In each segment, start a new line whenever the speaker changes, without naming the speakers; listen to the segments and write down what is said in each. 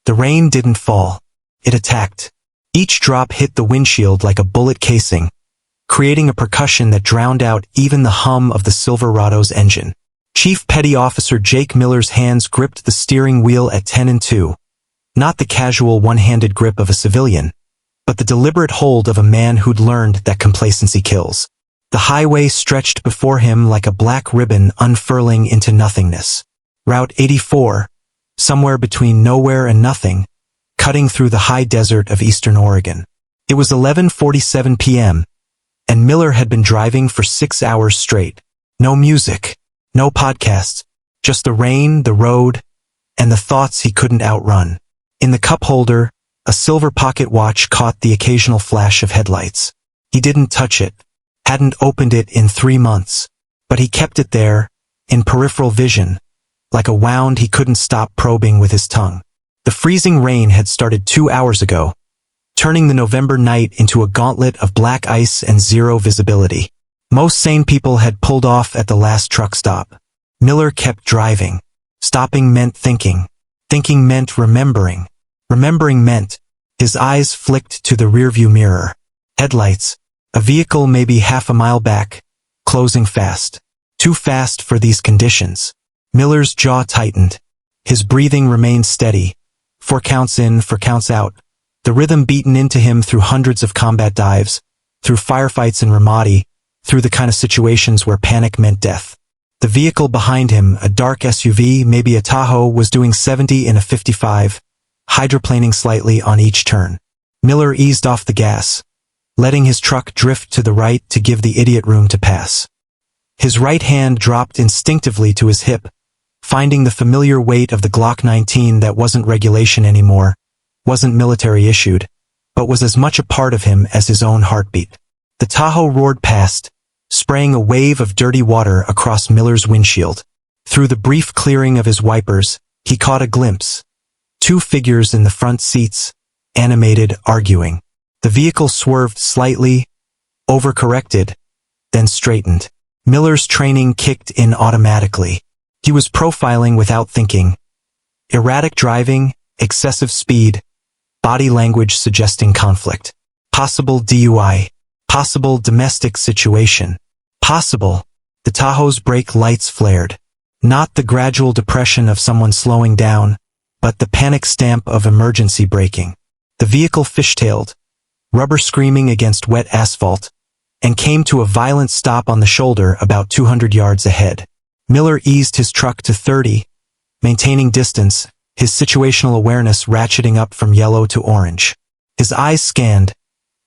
The rain didn't fall. It attacked. Each drop hit the windshield like a bullet casing, creating a percussion that drowned out even the hum of the Silverado's engine. Chief Petty Officer Jake Miller's hands gripped the steering wheel at 10 and 2. Not the casual one-handed grip of a civilian, but the deliberate hold of a man who'd learned that complacency kills. The highway stretched before him like a black ribbon unfurling into nothingness. Route 84, somewhere between nowhere and nothing, cutting through the high desert of eastern Oregon. It was 11:47 p.m., and Miller had been driving for 6 hours straight. No music, no podcasts, just the rain, the road, and the thoughts he couldn't outrun. In the cup holder, a silver pocket watch caught the occasional flash of headlights. He didn't touch it, hadn't opened it in 3 months, but he kept it there, in peripheral vision, like a wound he couldn't stop probing with his tongue. The freezing rain had started 2 hours ago, turning the November night into a gauntlet of black ice and zero visibility. Most sane people had pulled off at the last truck stop. Miller kept driving. Stopping meant thinking. Thinking meant remembering. Remembering meant his eyes flicked to the rearview mirror. Headlights. A vehicle maybe half a mile back, closing fast. Too fast for these conditions. Miller's jaw tightened. His breathing remained steady. 4 counts in, 4 counts out. The rhythm beaten into him through hundreds of combat dives, through firefights in Ramadi, through the kind of situations where panic meant death. The vehicle behind him, a dark SUV, maybe a Tahoe, was doing 70 in a 55, hydroplaning slightly on each turn. Miller eased off the gas, letting his truck drift to the right to give the idiot room to pass. His right hand dropped instinctively to his hip, finding the familiar weight of the Glock 19 that wasn't regulation anymore, wasn't military issued, but was as much a part of him as his own heartbeat. The Tahoe roared past, spraying a wave of dirty water across Miller's windshield. Through the brief clearing of his wipers, he caught a glimpse. 2 figures in the front seats, animated, arguing. The vehicle swerved slightly, overcorrected, then straightened. Miller's training kicked in automatically. He was profiling without thinking. Erratic driving, excessive speed, body language suggesting conflict. Possible DUI. Possible domestic situation. Possible. The Tahoe's brake lights flared. Not the gradual depression of someone slowing down, but the panic stamp of emergency braking. The vehicle fishtailed, rubber screaming against wet asphalt, and came to a violent stop on the shoulder about 200 yards ahead. Miller eased his truck to 30, maintaining distance, his situational awareness ratcheting up from yellow to orange. His eyes scanned.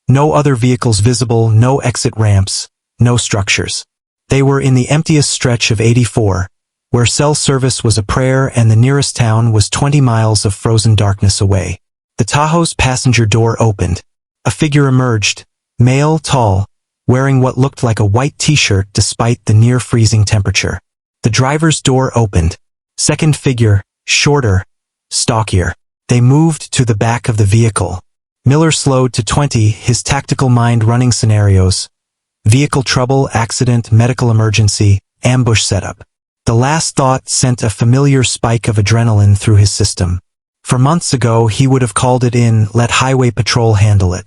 No other vehicles visible, no exit ramps, no structures. They were in the emptiest stretch of 84, where cell service was a prayer and the nearest town was 20 miles of frozen darkness away. The Tahoe's passenger door opened. A figure emerged, male, tall, wearing what looked like a white t-shirt despite the near-freezing temperature. The driver's door opened. Second figure, shorter, stockier. They moved to the back of the vehicle. Miller slowed to 20, his tactical mind running scenarios. Vehicle trouble, accident, medical emergency, ambush setup. The last thought sent a familiar spike of adrenaline through his system. For months ago, he would have called it in, let highway patrol handle it.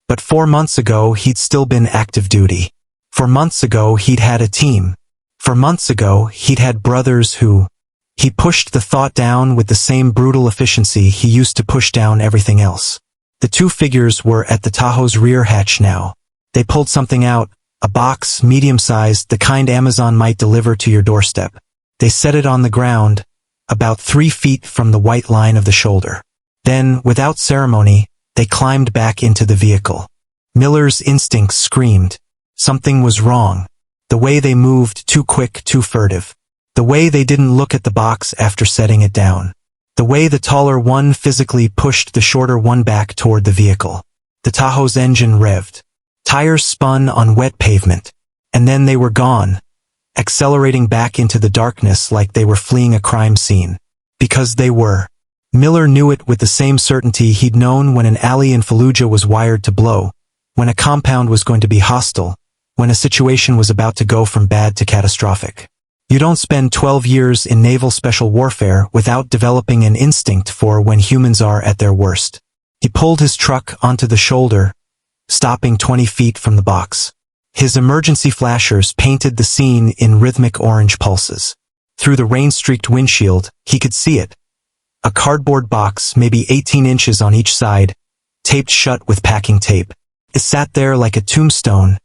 But 4 months ago, he'd still been active duty. 4 months ago, he'd had a team. 4 months ago, he'd had brothers who... He pushed the thought down with the same brutal efficiency he used to push down everything else. The 2 figures were at the Tahoe's rear hatch now. They pulled something out, a box, medium-sized, the kind Amazon might deliver to your doorstep. They set it on the ground, about 3 feet from the white line of the shoulder. Then, without ceremony, they climbed back into the vehicle. Miller's instincts screamed. Something was wrong. The way they moved, too quick, too furtive. The way they didn't look at the box after setting it down. The way the taller one physically pushed the shorter one back toward the vehicle. The Tahoe's engine revved. Tires spun on wet pavement. And then they were gone, accelerating back into the darkness like they were fleeing a crime scene. Because they were. Miller knew it with the same certainty he'd known when an alley in Fallujah was wired to blow, when a compound was going to be hostile, when a situation was about to go from bad to catastrophic. You don't spend 12 years in naval special warfare without developing an instinct for when humans are at their worst. He pulled his truck onto the shoulder, stopping 20 feet from the box. His emergency flashers painted the scene in rhythmic orange pulses. Through the rain-streaked windshield, he could see it. A cardboard box, maybe 18 inches on each side, taped shut with packing tape. It sat there like a tombstone,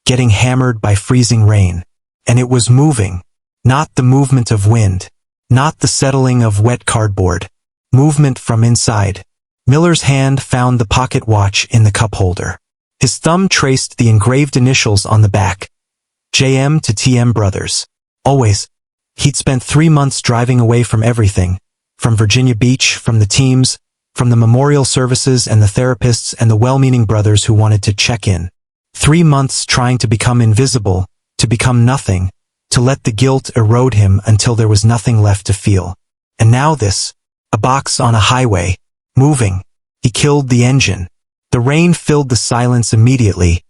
getting hammered by freezing rain. And it was moving. Not the movement of wind. Not the settling of wet cardboard. Movement from inside. Miller's hand found the pocket watch in the cup holder. His thumb traced the engraved initials on the back. JM to TM Brothers. Always. He'd spent 3 months driving away from everything. From Virginia Beach, from the teams, from the memorial services and the therapists and the well-meaning brothers who wanted to check in. 3 months trying to become invisible, to become nothing, to let the guilt erode him until there was nothing left to feel. And now this, a box on a highway, moving. He killed the engine. The rain filled the silence immediately,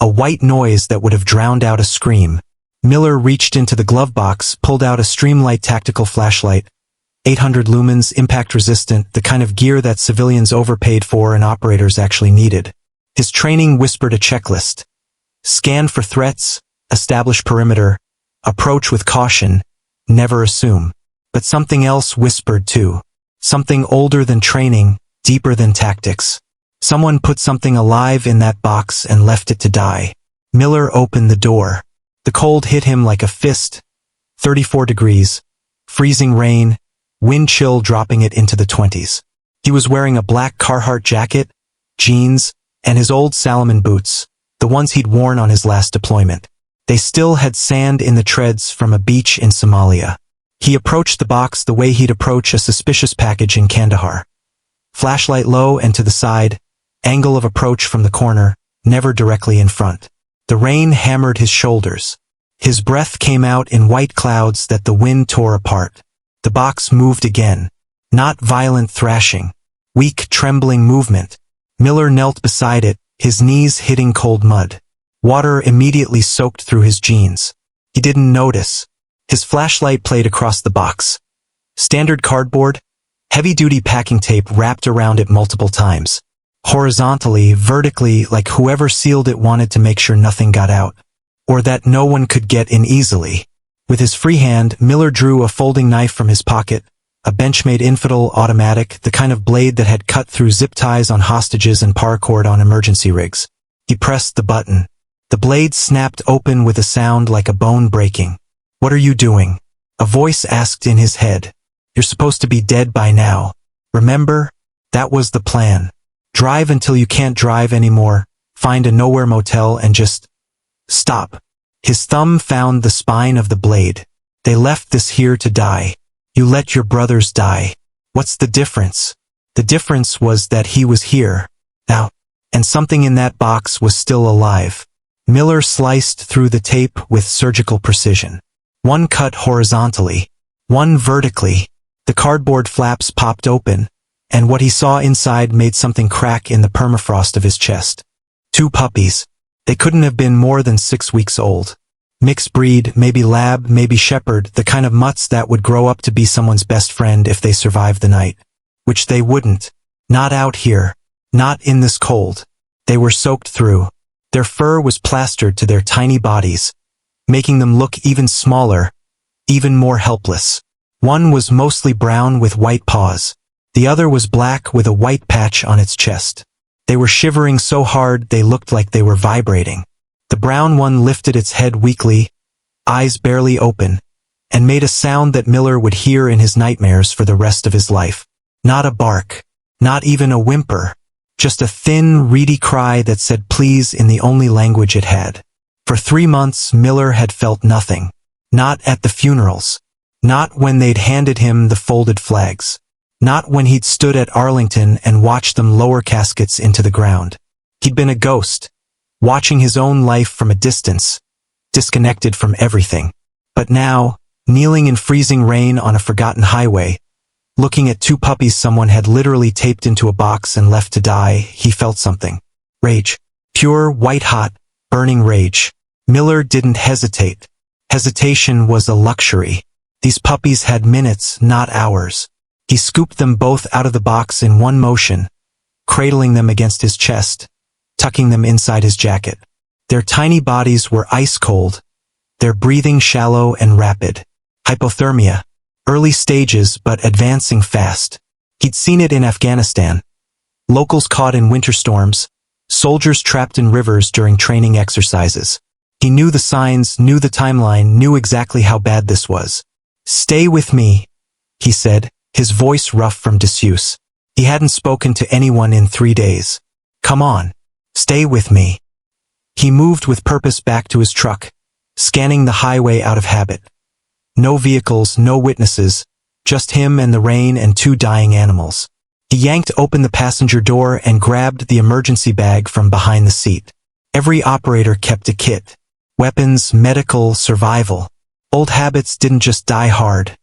a white noise that would have drowned out a scream. Miller reached into the glove box, pulled out a Streamlight tactical flashlight, 800 lumens, impact-resistant, the kind of gear that civilians overpaid for and operators actually needed. His training whispered a checklist. Scan for threats, establish perimeter, approach with caution, never assume. But something else whispered too. Something older than training, deeper than tactics. Someone put something alive in that box and left it to die. Miller opened the door. The cold hit him like a fist. 34 degrees. Freezing rain. Wind chill dropping it into the 20s. He was wearing a black Carhartt jacket, jeans, and his old Salomon boots, the ones he'd worn on his last deployment. They still had sand in the treads from a beach in Somalia. He approached the box the way he'd approach a suspicious package in Kandahar. Flashlight low and to the side, angle of approach from the corner, never directly in front. The rain hammered his shoulders. His breath came out in white clouds that the wind tore apart. The box moved again. Not violent thrashing. Weak, trembling movement. Miller knelt beside it, his knees hitting cold mud. Water immediately soaked through his jeans. He didn't notice. His flashlight played across the box. Standard cardboard, heavy-duty packing tape wrapped around it multiple times. Horizontally, vertically, like whoever sealed it wanted to make sure nothing got out. Or that no one could get in easily. With his free hand, Miller drew a folding knife from his pocket, a Benchmade Infidel automatic, the kind of blade that had cut through zip ties on hostages and paracord on emergency rigs. He pressed the button. The blade snapped open with a sound like a bone breaking. "What are you doing?" A voice asked in his head. "You're supposed to be dead by now. Remember? That was the plan. Drive until you can't drive anymore, find a nowhere motel and just stop." His thumb found the spine of the blade. "They left this here to die. You let your brothers die. What's the difference?" The difference was that he was here, now, and something in that box was still alive. Miller sliced through the tape with surgical precision. One cut horizontally, one vertically. The cardboard flaps popped open, and what he saw inside made something crack in the permafrost of his chest. 2 puppies. They couldn't have been more than 6 weeks old. Mixed breed, maybe lab, maybe shepherd, the kind of mutts that would grow up to be someone's best friend if they survived the night. Which they wouldn't. Not out here. Not in this cold. They were soaked through. Their fur was plastered to their tiny bodies, making them look even smaller, even more helpless. One was mostly brown with white paws. The other was black with a white patch on its chest. They were shivering so hard they looked like they were vibrating. The brown one lifted its head weakly, eyes barely open, and made a sound that Miller would hear in his nightmares for the rest of his life. Not a bark, not even a whimper, just a thin, reedy cry that said please in the only language it had. For 3 months, Miller had felt nothing. Not at the funerals. Not when they'd handed him the folded flags. Not when he'd stood at Arlington and watched them lower caskets into the ground. He'd been a ghost, watching his own life from a distance, disconnected from everything. But now, kneeling in freezing rain on a forgotten highway, looking at 2 puppies someone had literally taped into a box and left to die, he felt something. Rage. Pure, white-hot, burning rage. Miller didn't hesitate. Hesitation was a luxury. These puppies had minutes, not hours. He scooped them both out of the box in one motion, cradling them against his chest, tucking them inside his jacket. Their tiny bodies were ice cold, their breathing shallow and rapid. Hypothermia. Early stages but advancing fast. He'd seen it in Afghanistan. Locals caught in winter storms, soldiers trapped in rivers during training exercises. He knew the signs, knew the timeline, knew exactly how bad this was. "Stay with me," he said, his voice rough from disuse. He hadn't spoken to anyone in 3 days. "Come on. Stay with me." He moved with purpose back to his truck, scanning the highway out of habit. No vehicles, no witnesses, just him and the rain and 2 dying animals. He yanked open the passenger door and grabbed the emergency bag from behind the seat. Every operator kept a kit. Weapons, medical, survival. Old habits didn't just die hard.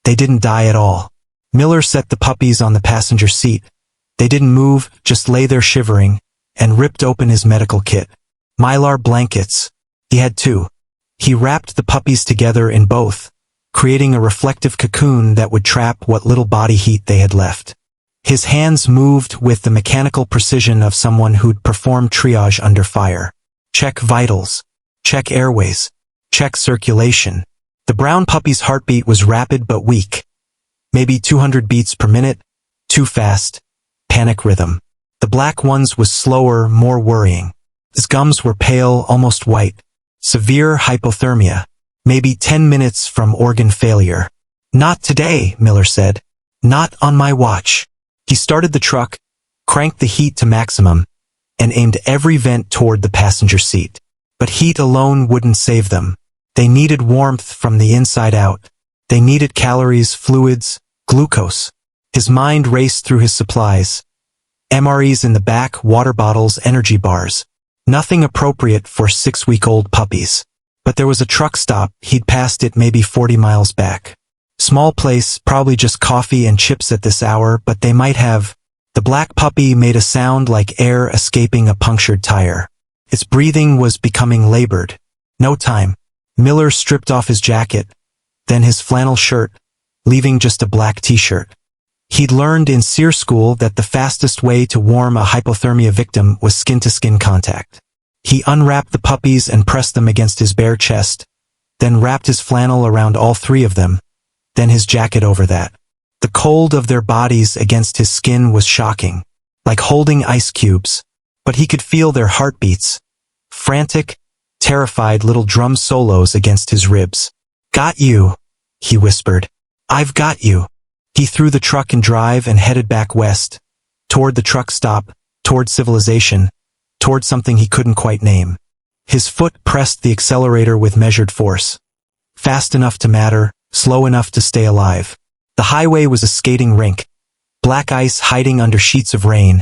They didn't die at all. Miller set the puppies on the passenger seat. They didn't move, just lay there shivering, and ripped open his medical kit. Mylar blankets. He had 2. He wrapped the puppies together in both, creating a reflective cocoon that would trap what little body heat they had left. His hands moved with the mechanical precision of someone who'd performed triage under fire. Check vitals. Check airways. Check circulation. The brown puppy's heartbeat was rapid but weak. Maybe 200 beats per minute. Too fast. Panic rhythm. The black one's was slower, more worrying. His gums were pale, almost white. Severe hypothermia. Maybe 10 minutes from organ failure. "Not today," Miller said. "Not on my watch." He started the truck, cranked the heat to maximum, and aimed every vent toward the passenger seat. But heat alone wouldn't save them. They needed warmth from the inside out. They needed calories, fluids, glucose. His mind raced through his supplies. MREs in the back, water bottles, energy bars. Nothing appropriate for 6-week-old puppies. But there was a truck stop. He'd passed it maybe 40 miles back. Small place, probably just coffee and chips at this hour, but they might have. The black puppy made a sound like air escaping a punctured tire. Its breathing was becoming labored. No time. Miller stripped off his jacket, then his flannel shirt, leaving just a black t-shirt. He'd learned in SEER school that the fastest way to warm a hypothermia victim was skin-to-skin contact. He unwrapped the puppies and pressed them against his bare chest, then wrapped his flannel around all 3 of them, then his jacket over that. The cold of their bodies against his skin was shocking, like holding ice cubes, but he could feel their heartbeats, frantic, terrified little drum solos against his ribs. "Got you," he whispered. "I've got you." He threw the truck in drive and headed back west, toward the truck stop, toward civilization, toward something he couldn't quite name. His foot pressed the accelerator with measured force. Fast enough to matter, slow enough to stay alive. The highway was a skating rink, black ice hiding under sheets of rain,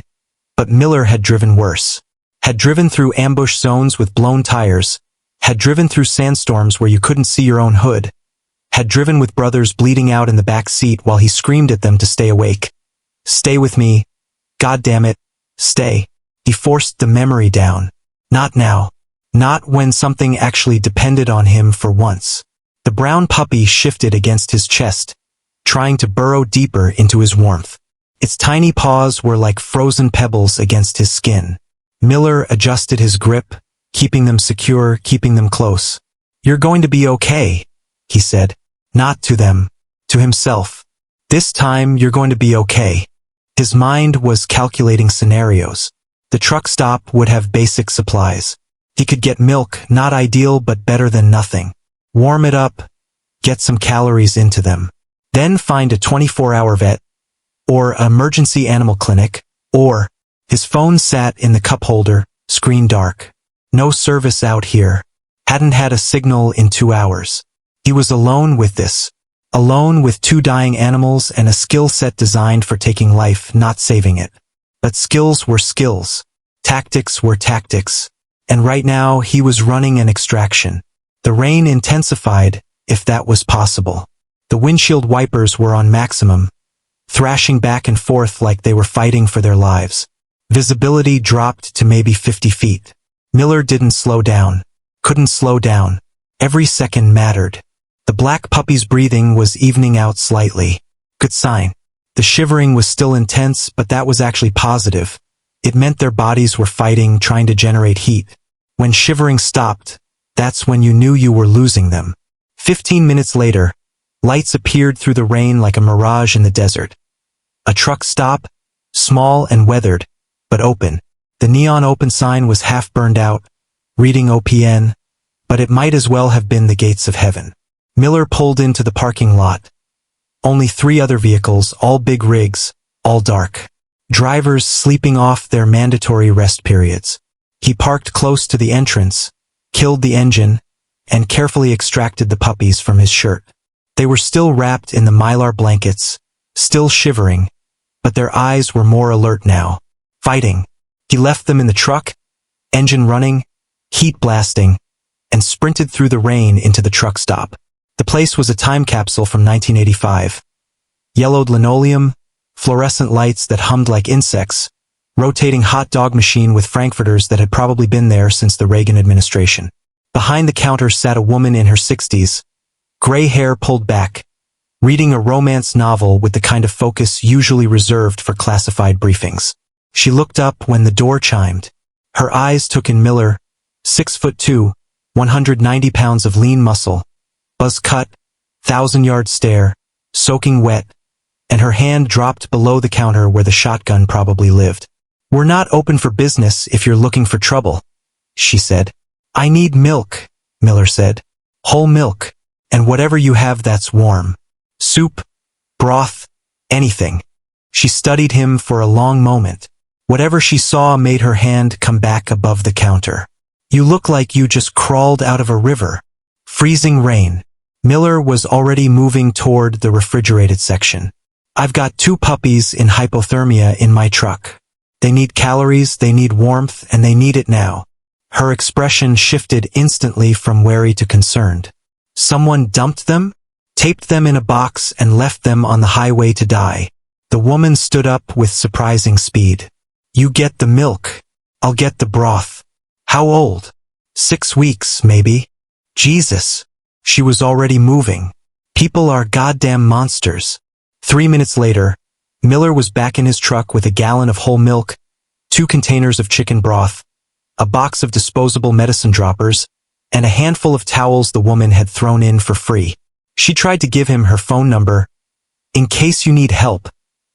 but Miller had driven worse. Had driven through ambush zones with blown tires, had driven through sandstorms where you couldn't see your own hood, had driven with brothers bleeding out in the back seat while he screamed at them to stay awake. "Stay with me. God damn it. Stay." He forced the memory down. Not now. Not when something actually depended on him for once. The brown puppy shifted against his chest, trying to burrow deeper into his warmth. Its tiny paws were like frozen pebbles against his skin. Miller adjusted his grip, keeping them secure, keeping them close. "You're going to be okay," he said. Not to them, to himself. "This time you're going to be okay." His mind was calculating scenarios. The truck stop would have basic supplies. He could get milk, not ideal but better than nothing. Warm it up, get some calories into them. Then find a 24-hour vet, or an emergency animal clinic, or... His phone sat in the cup holder, screen dark. No service out here. Hadn't had a signal in 2 hours. He was alone with this. Alone with 2 dying animals and a skill set designed for taking life, not saving it. But skills were skills. Tactics were tactics. And right now he was running an extraction. The rain intensified, if that was possible. The windshield wipers were on maximum, thrashing back and forth like they were fighting for their lives. Visibility dropped to maybe 50 feet. Miller didn't slow down. Couldn't slow down. Every second mattered. The black puppy's breathing was evening out slightly. Good sign. The shivering was still intense, but that was actually positive. It meant their bodies were fighting, trying to generate heat. When shivering stopped, that's when you knew you were losing them. 15 minutes later, lights appeared through the rain like a mirage in the desert. A truck stop, small and weathered, but open. The neon open sign was half burned out, reading OPN, but it might as well have been the gates of heaven. Miller pulled into the parking lot. Only 3 other vehicles, all big rigs, all dark. Drivers sleeping off their mandatory rest periods. He parked close to the entrance, killed the engine, and carefully extracted the puppies from his shirt. They were still wrapped in the mylar blankets, still shivering, but their eyes were more alert now. Fighting. He left them in the truck, engine running, heat blasting, and sprinted through the rain into the truck stop. The place was a time capsule from 1985. Yellowed linoleum, fluorescent lights that hummed like insects, rotating hot dog machine with frankfurters that had probably been there since the Reagan administration. Behind the counter sat a woman in her 60s, gray hair pulled back, reading a romance novel with the kind of focus usually reserved for classified briefings. She looked up when the door chimed. Her eyes took in Miller, 6'2", 190 pounds of lean muscle, buzz cut, 1,000-yard stare, soaking wet, and her hand dropped below the counter where the shotgun probably lived. "We're not open for business if you're looking for trouble," she said. "I need milk," Miller said. "Whole milk, and whatever you have that's warm. Soup, broth, anything." She studied him for a long moment. Whatever she saw made her hand come back above the counter. "You look like you just crawled out of a river." Freezing rain. Miller was already moving toward the refrigerated section. "I've got 2 puppies in hypothermia in my truck. They need calories, they need warmth, and they need it now." Her expression shifted instantly from wary to concerned. "Someone dumped them, taped them in a box, and left them on the highway to die." The woman stood up with surprising speed. "You get the milk. I'll get the broth." "How old?" 6 weeks, maybe." "Jesus." She was already moving. People are goddamn monsters. 3 minutes later, Miller was back in his truck with a gallon of whole milk, 2 containers of chicken broth, a box of disposable medicine droppers, and a handful of towels the woman had thrown in for free. She tried to give him her phone number, in case you need help,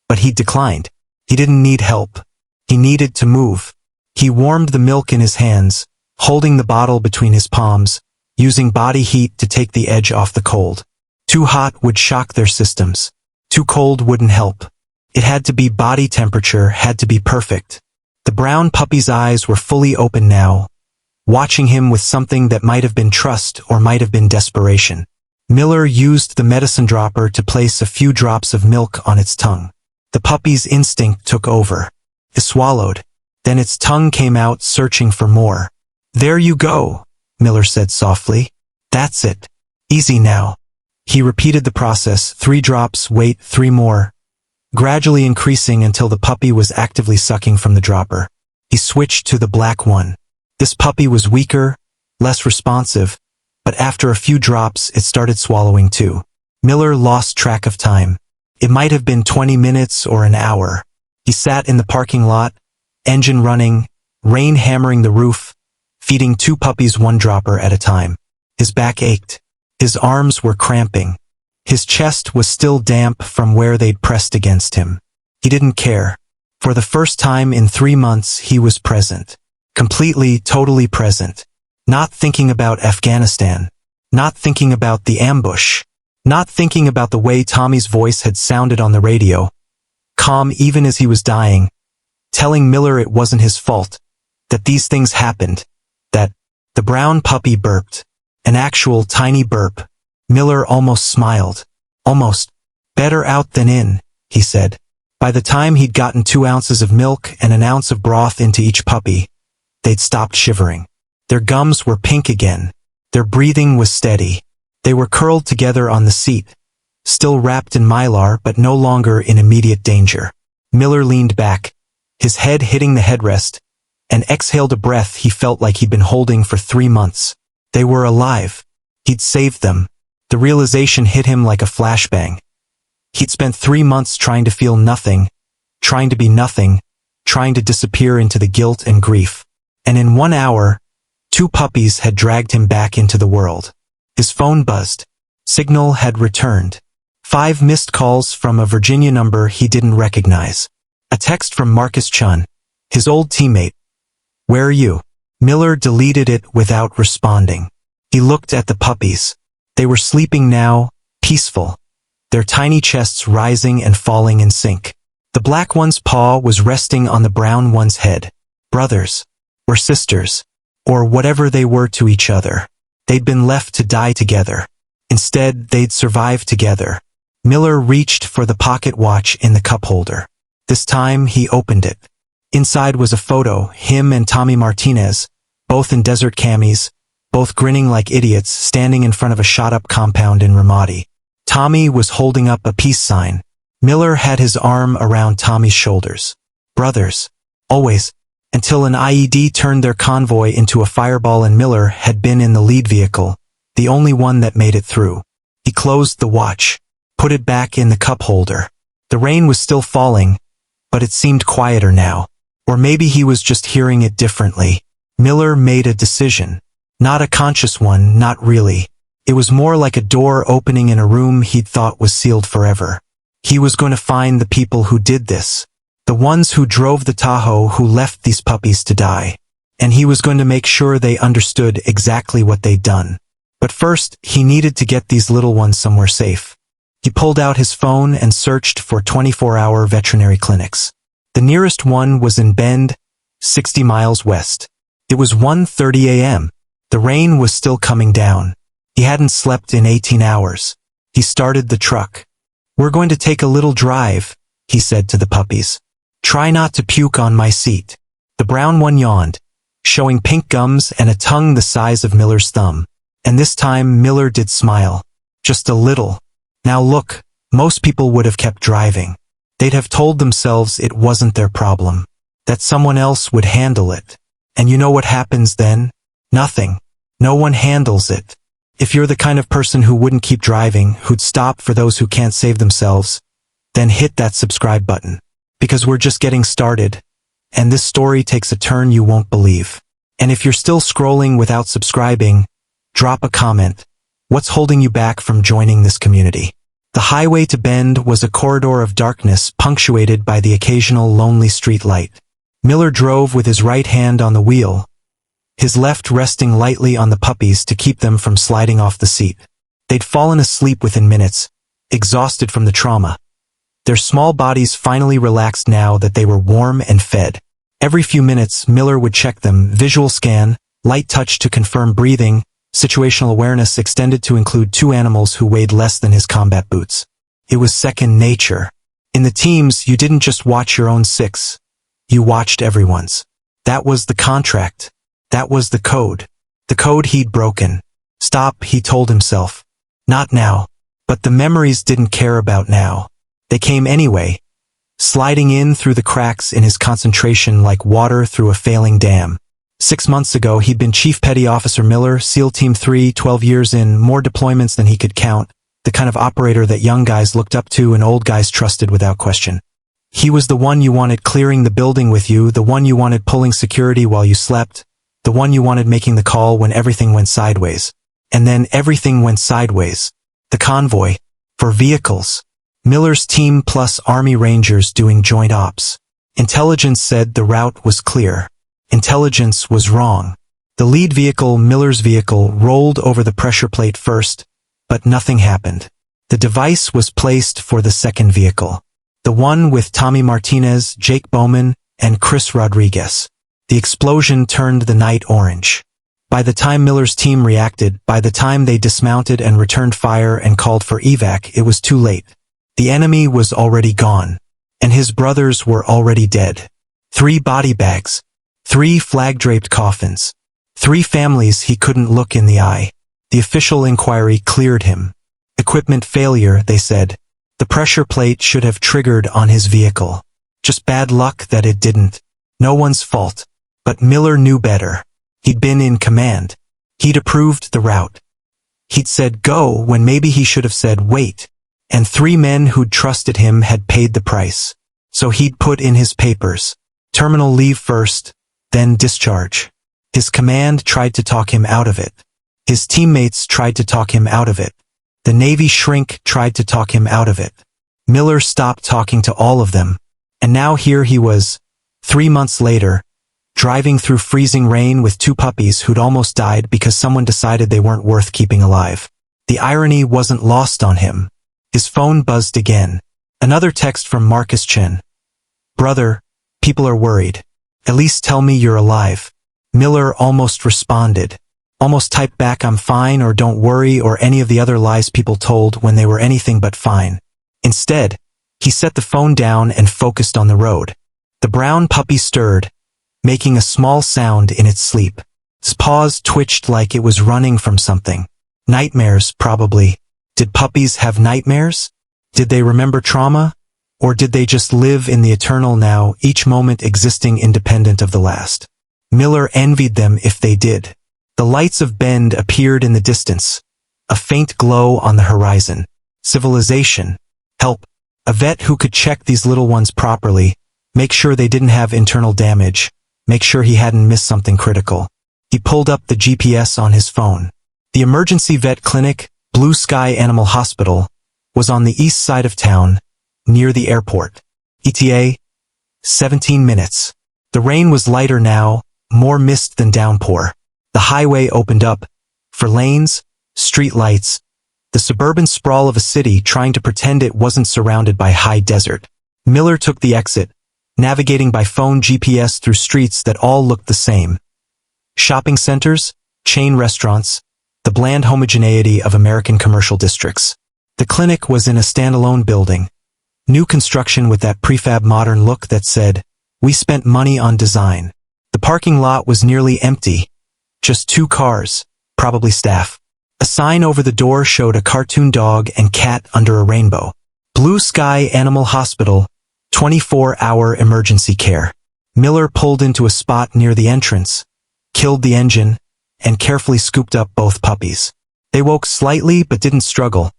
but he declined. He didn't need help. He needed to move. He warmed the milk in his hands, holding the bottle between his palms, using body heat to take the edge off the cold. Too hot would shock their systems. Too cold wouldn't help. It had to be body temperature, had to be perfect. The brown puppy's eyes were fully open now, watching him with something that might have been trust or might have been desperation. Miller used the medicine dropper to place a few drops of milk on its tongue. The puppy's instinct took over. It swallowed. Then its tongue came out, searching for more. "There you go," Miller said softly. "That's it. Easy now." He repeated the process, 3 drops, wait, 3 more, gradually increasing until the puppy was actively sucking from the dropper. He switched to the black one. This puppy was weaker, less responsive, but after a few drops it started swallowing too. Miller lost track of time. It might have been 20 minutes or an hour. He sat in the parking lot, engine running, rain hammering the roof, feeding 2 puppies 1 dropper at a time. His back ached. His arms were cramping. His chest was still damp from where they'd pressed against him. He didn't care. For the first time in 3 months he was present. Completely, totally present. Not thinking about Afghanistan. Not thinking about the ambush. Not thinking about the way Tommy's voice had sounded on the radio, calm even as he was dying, telling Miller it wasn't his fault, that these things happened, that the brown puppy burped. An actual tiny burp. Miller almost smiled. "Almost. Better out than in," he said. By the time he'd gotten 2 ounces of milk and an ounce of broth into each puppy, they'd stopped shivering. Their gums were pink again. Their breathing was steady. They were curled together on the seat, still wrapped in mylar but no longer in immediate danger. Miller leaned back, his head hitting the headrest, and exhaled a breath he felt like he'd been holding for 3 months. They were alive. He'd saved them. The realization hit him like a flashbang. He'd spent 3 months trying to feel nothing, trying to be nothing, trying to disappear into the guilt and grief. And in 1 hour, 2 puppies had dragged him back into the world. His phone buzzed. Signal had returned. 5 missed calls from a Virginia number he didn't recognize. A text from Marcus Chun, his old teammate. "Where are you?" Miller deleted it without responding. He looked at the puppies. They were sleeping now, peaceful, their tiny chests rising and falling in sync. The black one's paw was resting on the brown one's head. Brothers, or sisters, or whatever they were to each other. They'd been left to die together. Instead, they'd survived together. Miller reached for the pocket watch in the cup holder. This time, he opened it. Inside was a photo, him and Tommy Martinez, both in desert camis, both grinning like idiots, standing in front of a shot-up compound in Ramadi. Tommy was holding up a peace sign. Miller had his arm around Tommy's shoulders. Brothers. Always. Until an IED turned their convoy into a fireball and Miller had been in the lead vehicle, the only one that made it through. He closed the watch, put it back in the cup holder. The rain was still falling, but it seemed quieter now. Or maybe he was just hearing it differently. Miller made a decision. Not a conscious one, not really. It was more like a door opening in a room he'd thought was sealed forever. He was going to find the people who did this. The ones who drove the Tahoe, who left these puppies to die. And he was going to make sure they understood exactly what they'd done. But first, he needed to get these little ones somewhere safe. He pulled out his phone and searched for 24-hour veterinary clinics. The nearest one was in Bend, 60 miles west. It was 1:30 a.m. The rain was still coming down. He hadn't slept in 18 hours. He started the truck. "We're going to take a little drive," he said to the puppies. "Try not to puke on my seat." The brown one yawned, showing pink gums and a tongue the size of Miller's thumb. And this time Miller did smile. Just a little. Now look, most people would have kept driving. They'd have told themselves it wasn't their problem, that someone else would handle it. And you know what happens then? Nothing. No one handles it. If you're the kind of person who wouldn't keep driving, who'd stop for those who can't save themselves, then hit that subscribe button. Because we're just getting started, and this story takes a turn you won't believe. And if you're still scrolling without subscribing, drop a comment. What's holding you back from joining this community? The highway to Bend was a corridor of darkness punctuated by the occasional lonely street light. Miller drove with his right hand on the wheel, his left resting lightly on the puppies to keep them from sliding off the seat. They'd fallen asleep within minutes, exhausted from the trauma. Their small bodies finally relaxed now that they were warm and fed. Every few minutes, Miller would check them, visual scan, light touch to confirm breathing, situational awareness extended to include 2 animals who weighed less than his combat boots. It was second nature. In the teams, you didn't just watch your own 6. You watched everyone's. That was the contract. That was the code. The code he'd broken. Stop, he told himself. Not now. But the memories didn't care about now. They came anyway, sliding in through the cracks in his concentration like water through a failing dam. 6 months ago, he'd been Chief Petty Officer Miller, SEAL Team 3, 12 years in, more deployments than he could count, the kind of operator that young guys looked up to and old guys trusted without question. He was the one you wanted clearing the building with you, the one you wanted pulling security while you slept, the one you wanted making the call when everything went sideways. And then everything went sideways. The convoy. For vehicles. Miller's team plus Army Rangers doing joint ops. Intelligence said the route was clear. Intelligence was wrong. The lead vehicle, Miller's vehicle, rolled over the pressure plate first, but nothing happened. The device was placed for the second vehicle. The one with Tommy Martinez, Jake Bowman, and Chris Rodriguez. The explosion turned the night orange. By the time Miller's team reacted, by the time they dismounted and returned fire and called for evac, it was too late. The enemy was already gone. And his brothers were already dead. 3 body bags. 3 flag-draped coffins. 3 families he couldn't look in the eye. The official inquiry cleared him. Equipment failure, they said. The pressure plate should have triggered on his vehicle. Just bad luck that it didn't. No one's fault. But Miller knew better. He'd been in command. He'd approved the route. He'd said go when maybe he should have said wait. And 3 men who'd trusted him had paid the price. So he'd put in his papers. Terminal leave first, then discharge. His command tried to talk him out of it. His teammates tried to talk him out of it. The Navy shrink tried to talk him out of it. Miller stopped talking to all of them. And now here he was, 3 months later, driving through freezing rain with 2 puppies who'd almost died because someone decided they weren't worth keeping alive. The irony wasn't lost on him. His phone buzzed again. Another text from Marcus Chin. Brother, people are worried. At least tell me you're alive. Miller almost responded. Almost typed back I'm fine or don't worry or any of the other lies people told when they were anything but fine. Instead, he set the phone down and focused on the road. The brown puppy stirred, making a small sound in its sleep. Its paws twitched like it was running from something. Nightmares, probably. Did puppies have nightmares? Did they remember trauma? Or did they just live in the eternal now, each moment existing independent of the last? Miller envied them if they did. The lights of Bend appeared in the distance. A faint glow on the horizon. Civilization. Help. A vet who could check these little ones properly, make sure they didn't have internal damage, make sure he hadn't missed something critical. He pulled up the GPS on his phone. The emergency vet clinic, Blue Sky Animal Hospital, was on the east side of town, near the airport. ETA, 17 minutes. The rain was lighter now, more mist than downpour. The highway opened up, for lanes, street lights, the suburban sprawl of a city trying to pretend it wasn't surrounded by high desert. Miller took the exit, navigating by phone GPS through streets that all looked the same. Shopping centers, chain restaurants, the bland homogeneity of American commercial districts. The clinic was in a standalone building. New construction with that prefab modern look that said, "We spent money on design." The parking lot was nearly empty. Just 2 cars, probably staff. A sign over the door showed a cartoon dog and cat under a rainbow. Blue Sky Animal Hospital, 24-hour emergency care. Miller pulled into a spot near the entrance, killed the engine, and carefully scooped up both puppies. They woke slightly but didn't struggle,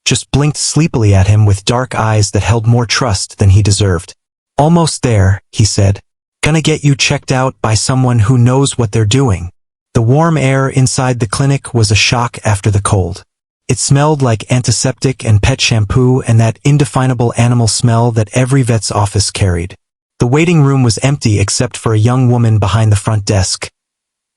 just blinked sleepily at him with dark eyes that held more trust than he deserved. "Almost there," he said. "Gonna get you checked out by someone who knows what they're doing." The warm air inside the clinic was a shock after the cold. It smelled like antiseptic and pet shampoo and that indefinable animal smell that every vet's office carried. The waiting room was empty except for a young woman behind the front desk.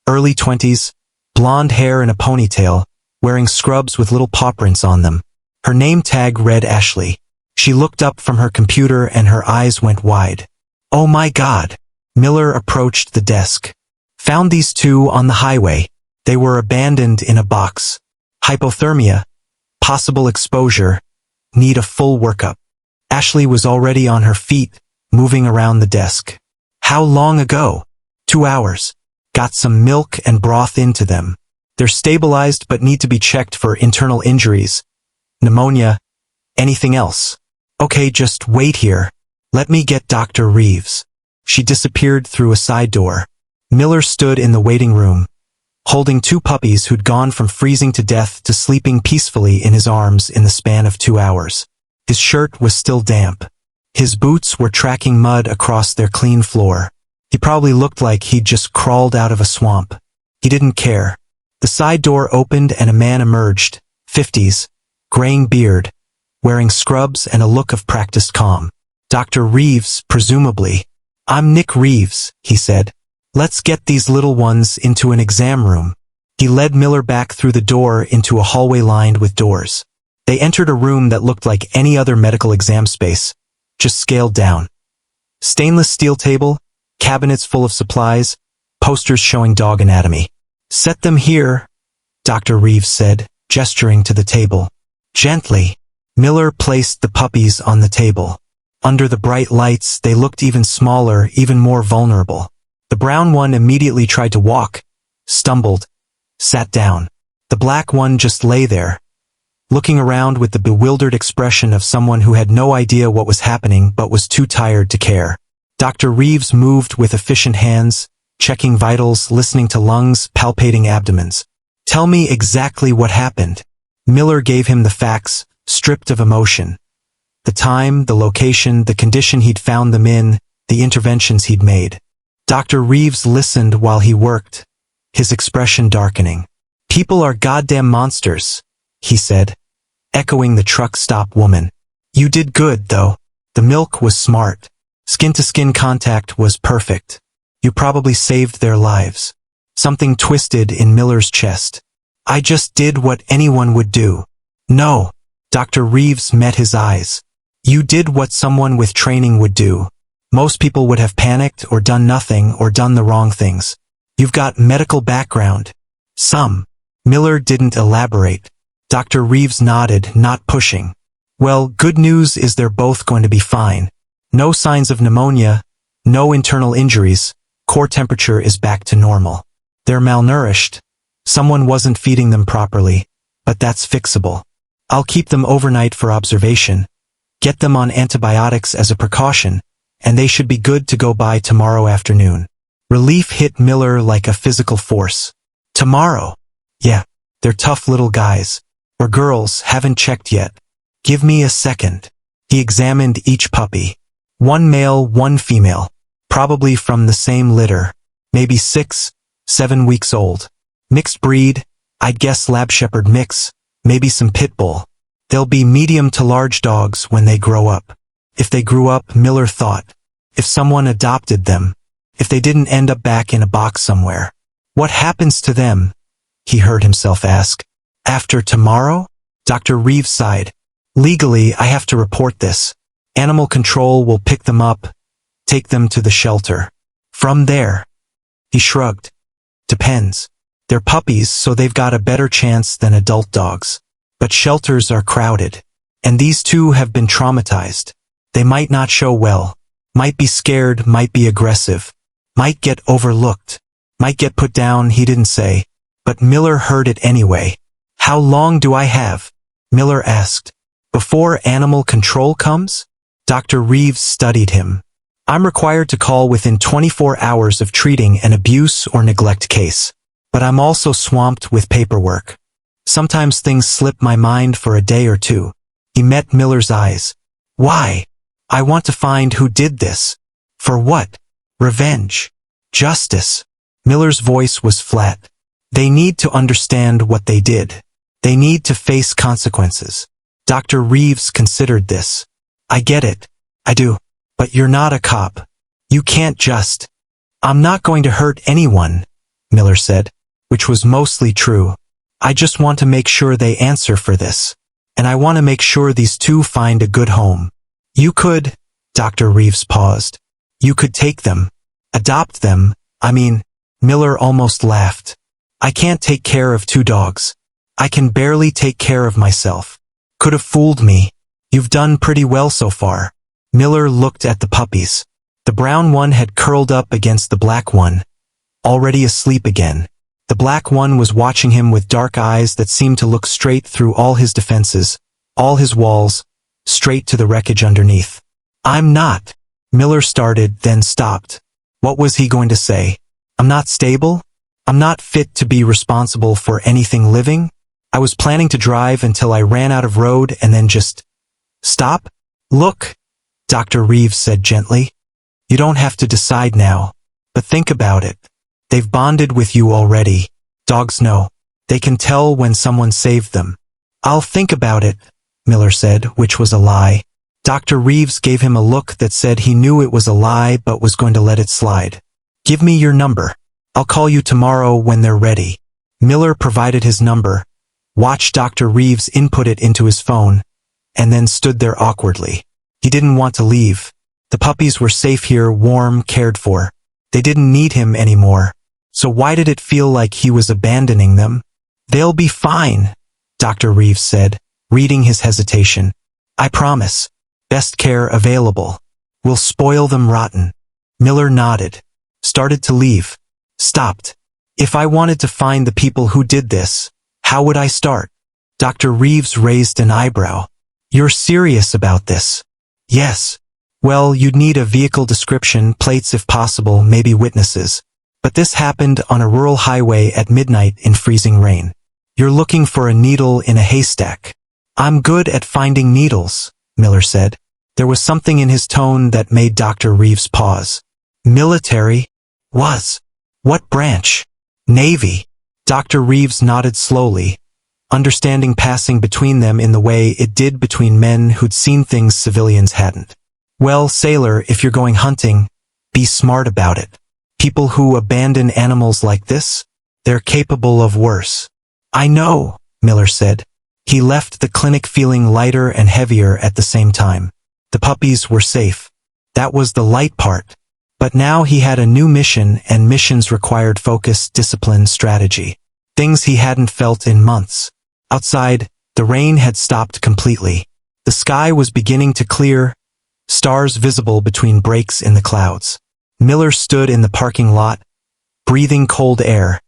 Early 20s, blonde hair in a ponytail, wearing scrubs with little paw prints on them. Her name tag read Ashley. She looked up from her computer and her eyes went wide. "Oh my God!" Miller approached the desk. "Found these 2 on the highway. They were abandoned in a box. Hypothermia. Possible exposure. Need a full workup." Ashley was already on her feet, moving around the desk. "How long ago?" 2 hours. Got some milk and broth into them. They're stabilized but need to be checked for internal injuries. Pneumonia. Anything else? Okay, just wait here. Let me get Dr. Reeves." She disappeared through a side door. Miller stood in the waiting room, holding 2 puppies who'd gone from freezing to death to sleeping peacefully in his arms in the span of 2 hours. His shirt was still damp. His boots were tracking mud across their clean floor. He probably looked like he'd just crawled out of a swamp. He didn't care. The side door opened and a man emerged, 50s, graying beard, wearing scrubs and a look of practiced calm. Dr. Reeves, presumably. "I'm Nick Reeves," he said. "Let's get these little ones into an exam room." He led Miller back through the door into a hallway lined with doors. They entered a room that looked like any other medical exam space, just scaled down. Stainless steel table, cabinets full of supplies, posters showing dog anatomy. "Set them here," Dr. Reeves said, gesturing to the table. Gently, Miller placed the puppies on the table. Under the bright lights, they looked even smaller, even more vulnerable. The brown one immediately tried to walk, stumbled, sat down. The black one just lay there, looking around with the bewildered expression of someone who had no idea what was happening but was too tired to care. Dr. Reeves moved with efficient hands, checking vitals, listening to lungs, palpating abdomens. Tell me exactly what happened. Miller gave him the facts, stripped of emotion. The time, the location, the condition he'd found them in, the interventions he'd made. Dr. Reeves listened while he worked, his expression darkening. People are goddamn monsters, he said, echoing the truck stop woman. You did good, though. The milk was smart. Skin-to-skin contact was perfect. You probably saved their lives. Something twisted in Miller's chest. I just did what anyone would do. No. Dr. Reeves met his eyes. You did what someone with training would do. Most people would have panicked or done nothing or done the wrong things. You've got medical background. Some. Miller didn't elaborate. Dr. Reeves nodded, not pushing. Well, good news is they're both going to be fine. No signs of pneumonia, no internal injuries, core temperature is back to normal. They're malnourished. Someone wasn't feeding them properly, but that's fixable. I'll keep them overnight for observation, get them on antibiotics as a precaution, and they should be good to go by tomorrow afternoon. Relief hit Miller like a physical force. Tomorrow? Yeah, they're tough little guys. Or girls, haven't checked yet. Give me a second. He examined each puppy. One male, one female. Probably from the same litter. Maybe 6, 7 weeks old. Mixed breed, I'd guess lab shepherd mix, maybe some pit bull. They'll be medium to large dogs when they grow up. If they grew up, Miller thought. If someone adopted them. If they didn't end up back in a box somewhere. What happens to them? He heard himself ask. After tomorrow? Dr. Reeves sighed. Legally, I have to report this. Animal control will pick them up, take them to the shelter. From there. He shrugged. Depends. They're puppies, so they've got a better chance than adult dogs. But shelters are crowded. And these two have been traumatized. They might not show well. Might be scared, might be aggressive. Might get overlooked. Might get put down, he didn't say. But Miller heard it anyway. How long do I have? Miller asked. Before animal control comes? Dr. Reeves studied him. I'm required to call within 24 hours of treating an abuse or neglect case. But I'm also swamped with paperwork. Sometimes things slip my mind for a day or two. He met Miller's eyes. Why? I want to find who did this. For what? Revenge. Justice. Miller's voice was flat. They need to understand what they did. They need to face consequences. Dr. Reeves considered this. I get it. I do. But you're not a cop. You can't just. I'm not going to hurt anyone, Miller said, which was mostly true. I just want to make sure they answer for this. And I want to make sure these two find a good home. You could, Dr. Reeves paused. You could take them. Adopt them. Miller almost laughed. I can't take care of 2 dogs. I can barely take care of myself. Could have fooled me. You've done pretty well so far. Miller looked at the puppies. The brown one had curled up against the black one, already asleep again. The black one was watching him with dark eyes that seemed to look straight through all his defenses, all his walls, straight to the wreckage underneath. I'm not. Miller started, then stopped. What was he going to say? I'm not stable? I'm not fit to be responsible for anything living? I was planning to drive until I ran out of road and then just stop? Look, Dr. Reeves said gently. You don't have to decide now, but think about it. They've bonded with you already. Dogs know. They can tell when someone saved them. I'll think about it, Miller said, which was a lie. Dr. Reeves gave him a look that said he knew it was a lie but was going to let it slide. Give me your number. I'll call you tomorrow when they're ready. Miller provided his number, watched Dr. Reeves input it into his phone, and then stood there awkwardly. He didn't want to leave. The puppies were safe here, warm, cared for. They didn't need him anymore. So why did it feel like he was abandoning them? They'll be fine, Dr. Reeves said, reading his hesitation. I promise. Best care available. We'll spoil them rotten. Miller nodded. Started to leave. Stopped. If I wanted to find the people who did this, how would I start? Dr. Reeves raised an eyebrow. You're serious about this? Yes. Well, you'd need a vehicle description, plates if possible, maybe witnesses. But this happened on a rural highway at midnight in freezing rain. You're looking for a needle in a haystack. I'm good at finding needles, Miller said. There was something in his tone that made Dr. Reeves pause. Military? Was. What branch? Navy. Dr. Reeves nodded slowly, understanding passing between them in the way it did between men who'd seen things civilians hadn't. Well, sailor, if you're going hunting, be smart about it. People who abandon animals like this, they're capable of worse. I know, Miller said. He left the clinic feeling lighter and heavier at the same time. The puppies were safe. That was the light part. But now he had a new mission, and missions required focus, discipline, strategy. Things he hadn't felt in months. Outside, the rain had stopped completely. The sky was beginning to clear, stars visible between breaks in the clouds. Miller stood in the parking lot, breathing cold air,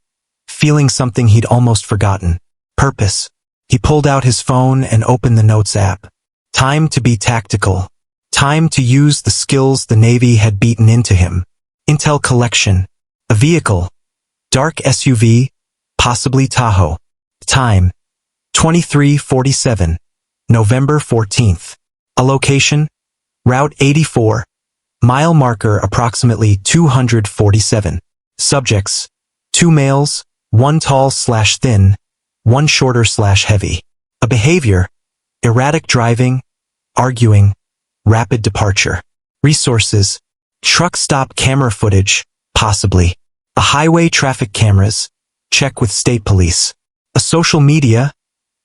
feeling something he'd almost forgotten. Purpose. He pulled out his phone and opened the Notes app. Time to be tactical. Time to use the skills the Navy had beaten into him. Intel collection. A vehicle. Dark SUV, possibly Tahoe. Time. 23:47. November 14th. A location. Route 84. Mile marker approximately 247. Subjects. 2 males, 1 tall/thin, 1 shorter/heavy. A behavior. Erratic driving, arguing, rapid departure. Resources. Truck stop camera footage, possibly. A highway traffic cameras, check with state police. A social media,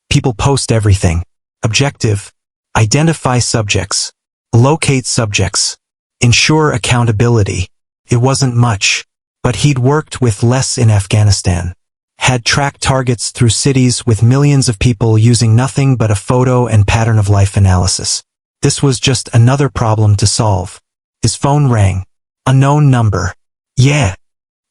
people post everything. Objective. Identify subjects. Locate subjects. Ensure accountability. It wasn't much, but he'd worked with less in Afghanistan. Had tracked targets through cities with millions of people using nothing but a photo and pattern of life analysis. This was just another problem to solve. His phone rang. Unknown number. Yeah.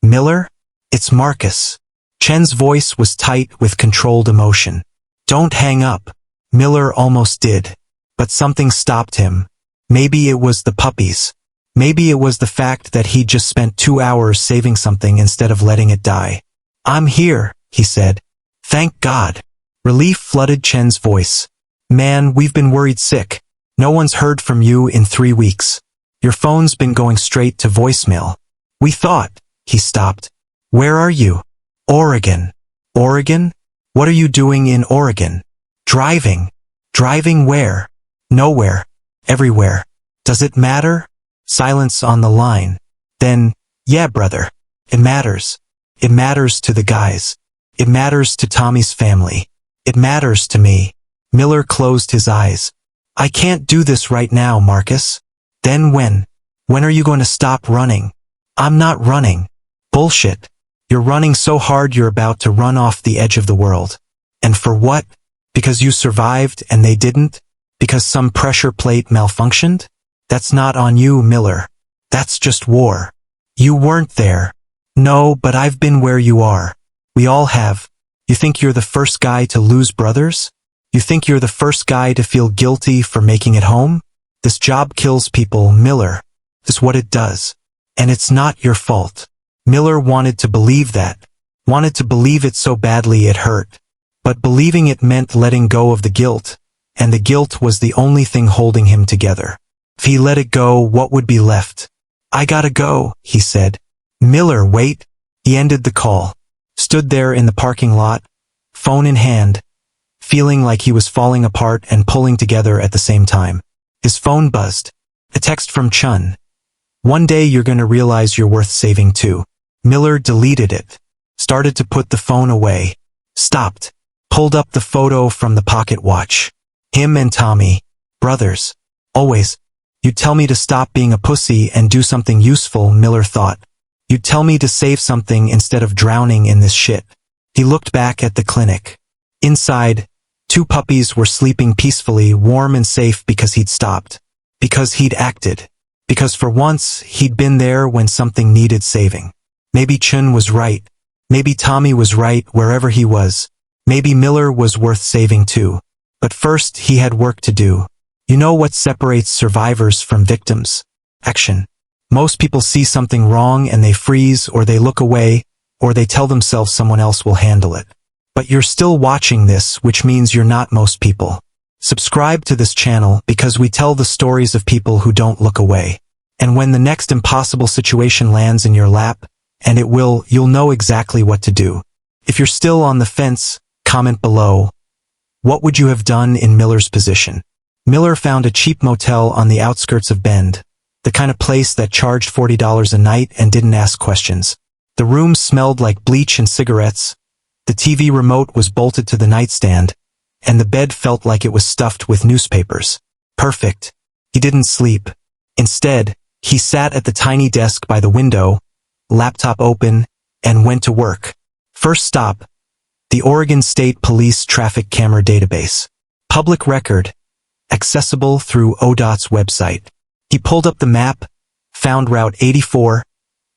Miller? It's Marcus. Chen's voice was tight with controlled emotion. Don't hang up. Miller almost did. But something stopped him. Maybe it was the puppies. Maybe it was the fact that he'd just spent 2 hours saving something instead of letting it die. I'm here, he said. Thank God. Relief flooded Chen's voice. Man, we've been worried sick. No one's heard from you in 3 weeks. Your phone's been going straight to voicemail. We thought. He stopped. Where are you? Oregon. Oregon? What are you doing in Oregon? Driving. Driving where? Nowhere. Everywhere. Does it matter? Silence on the line. Then, yeah, brother. It matters. It matters to the guys. It matters to Tommy's family. It matters to me. Miller closed his eyes. I can't do this right now, Marcus. Then when? When are you going to stop running? I'm not running. Bullshit. You're running so hard you're about to run off the edge of the world. And for what? Because you survived and they didn't? Because some pressure plate malfunctioned? That's not on you, Miller. That's just war. You weren't there. No, but I've been where you are. We all have. You think you're the first guy to lose brothers? You think you're the first guy to feel guilty for making it home? This job kills people, Miller. It's what it does. And it's not your fault. Miller wanted to believe that. Wanted to believe it so badly it hurt. But believing it meant letting go of the guilt. And the guilt was the only thing holding him together. If he let it go, what would be left? I gotta go, he said. Miller, wait. He ended the call. Stood there in the parking lot, phone in hand, feeling like he was falling apart and pulling together at the same time. His phone buzzed. A text from Chun. One day you're gonna realize you're worth saving too. Miller deleted it. Started to put the phone away. Stopped. Pulled up the photo from the pocket watch. Him and Tommy. Brothers. Always. You'd tell me to stop being a pussy and do something useful, Miller thought. You'd tell me to save something instead of drowning in this shit. He looked back at the clinic. Inside, 2 puppies were sleeping peacefully, warm and safe because he'd stopped. Because he'd acted. Because for once, he'd been there when something needed saving. Maybe Chun was right. Maybe Tommy was right wherever he was. Maybe Miller was worth saving too. But first, he had work to do. You know what separates survivors from victims? Action. Most people see something wrong and they freeze, or they look away, or they tell themselves someone else will handle it. But you're still watching this, which means you're not most people. Subscribe to this channel because we tell the stories of people who don't look away. And when the next impossible situation lands in your lap, and it will, you'll know exactly what to do. If you're still on the fence, comment below. What would you have done in Miller's position? Miller found a cheap motel on the outskirts of Bend, the kind of place that charged $40 a night and didn't ask questions. The room smelled like bleach and cigarettes, the TV remote was bolted to the nightstand, and the bed felt like it was stuffed with newspapers. Perfect. He didn't sleep. Instead, he sat at the tiny desk by the window, laptop open, and went to work. First stop, the Oregon State Police Traffic Camera Database. Public record, accessible through ODOT's website. He pulled up the map, found Route 84,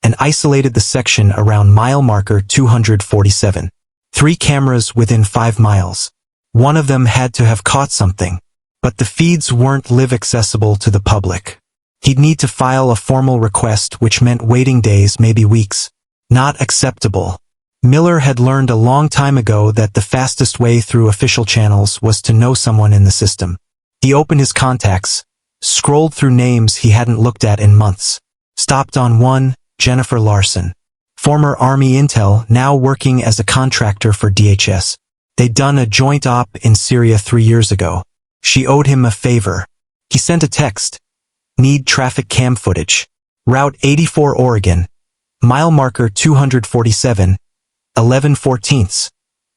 and isolated the section around mile marker 247. 3 cameras within 5 miles. One of them had to have caught something, but the feeds weren't live accessible to the public. He'd need to file a formal request, which meant waiting days, maybe weeks. Not acceptable. Miller had learned a long time ago that the fastest way through official channels was to know someone in the system. He opened his contacts, scrolled through names he hadn't looked at in months. Stopped on one, Jennifer Larson. Former Army intel, now working as a contractor for DHS. They'd done a joint op in Syria 3 years ago. She owed him a favor. He sent a text. Need traffic cam footage. Route 84 Oregon. Mile marker 247. 11/14.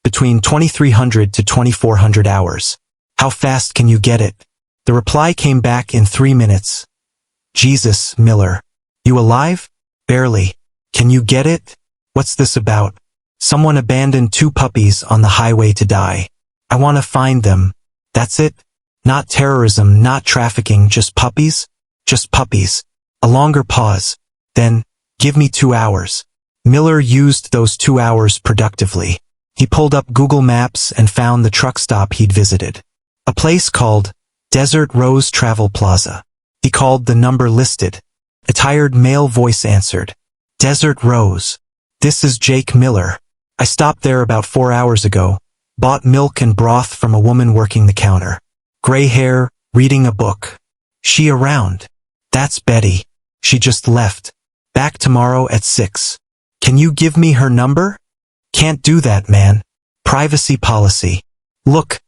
Between 2300 to 2400 hours. How fast can you get it? The reply came back in 3 minutes. Jesus, Miller. You alive? Barely. Can you get it? What's this about? Someone abandoned 2 puppies on the highway to die. I want to find them. That's it? Not terrorism, not trafficking, just puppies? Just puppies. A longer pause. Then, give me 2 hours. Miller used those 2 hours productively. He pulled up Google Maps and found the truck stop he'd visited. A place called Desert Rose Travel Plaza. He called the number listed. A tired male voice answered. Desert Rose. This is Jake Miller. I stopped there about 4 hours ago. Bought milk and broth from a woman working the counter. Gray hair, reading a book. She around? That's Betty. She just left. Back tomorrow at 6. Can you give me her number? Can't do that, man. Privacy policy. Look,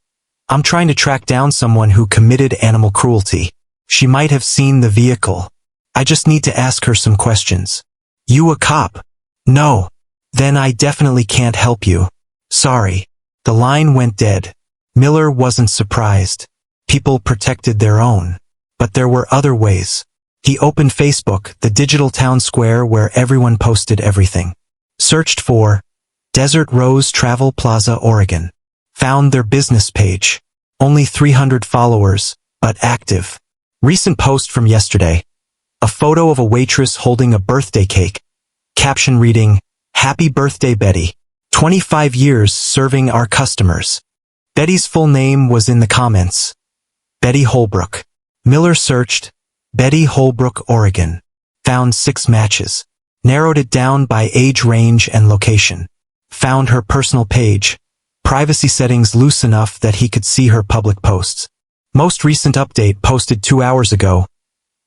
I'm trying to track down someone who committed animal cruelty. She might have seen the vehicle. I just need to ask her some questions. You a cop? No. Then I definitely can't help you. Sorry. The line went dead. Miller wasn't surprised. People protected their own. But there were other ways. He opened Facebook, the digital town square where everyone posted everything. Searched for Desert Rose Travel Plaza, Oregon. Found their business page. Only 300 followers, but active. Recent post from yesterday. A photo of a waitress holding a birthday cake. Caption reading, Happy birthday, Betty. 25 years serving our customers. Betty's full name was in the comments. Betty Holbrook. Miller searched, Betty Holbrook, Oregon. Found 6 matches. Narrowed it down by age range and location. Found her personal page. Privacy settings loose enough that he could see her public posts. Most recent update posted 2 hours ago.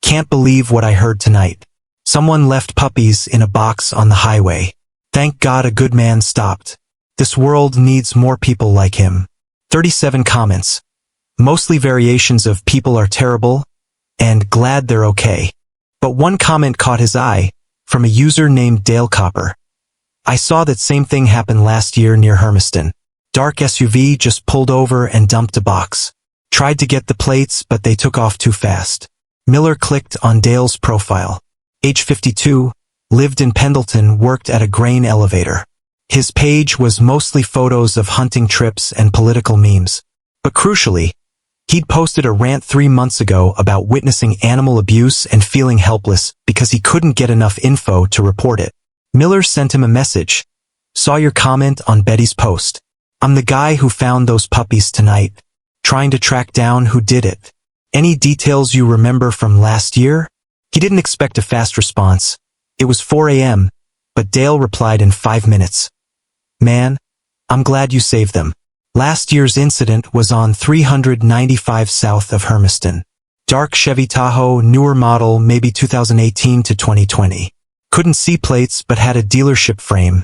Can't believe what I heard tonight. Someone left puppies in a box on the highway. Thank God a good man stopped. This world needs more people like him. 37 comments. Mostly variations of people are terrible and glad they're okay. But one comment caught his eye, from a user named Dale Copper. I saw that same thing happen last year near Hermiston. Dark SUV just pulled over and dumped a box. Tried to get the plates, but they took off too fast. Miller clicked on Dale's profile. Age 52, lived in Pendleton, worked at a grain elevator. His page was mostly photos of hunting trips and political memes. But crucially, he'd posted a rant 3 months ago about witnessing animal abuse and feeling helpless because he couldn't get enough info to report it. Miller sent him a message. Saw your comment on Betty's post. I'm the guy who found those puppies tonight. Trying to track down who did it. Any details you remember from last year? He didn't expect a fast response. It was 4 a.m., but Dale replied in 5 minutes. Man, I'm glad you saved them. Last year's incident was on 395 south of Hermiston. Dark Chevy Tahoe, newer model, maybe 2018 to 2020. Couldn't see plates but had a dealership frame.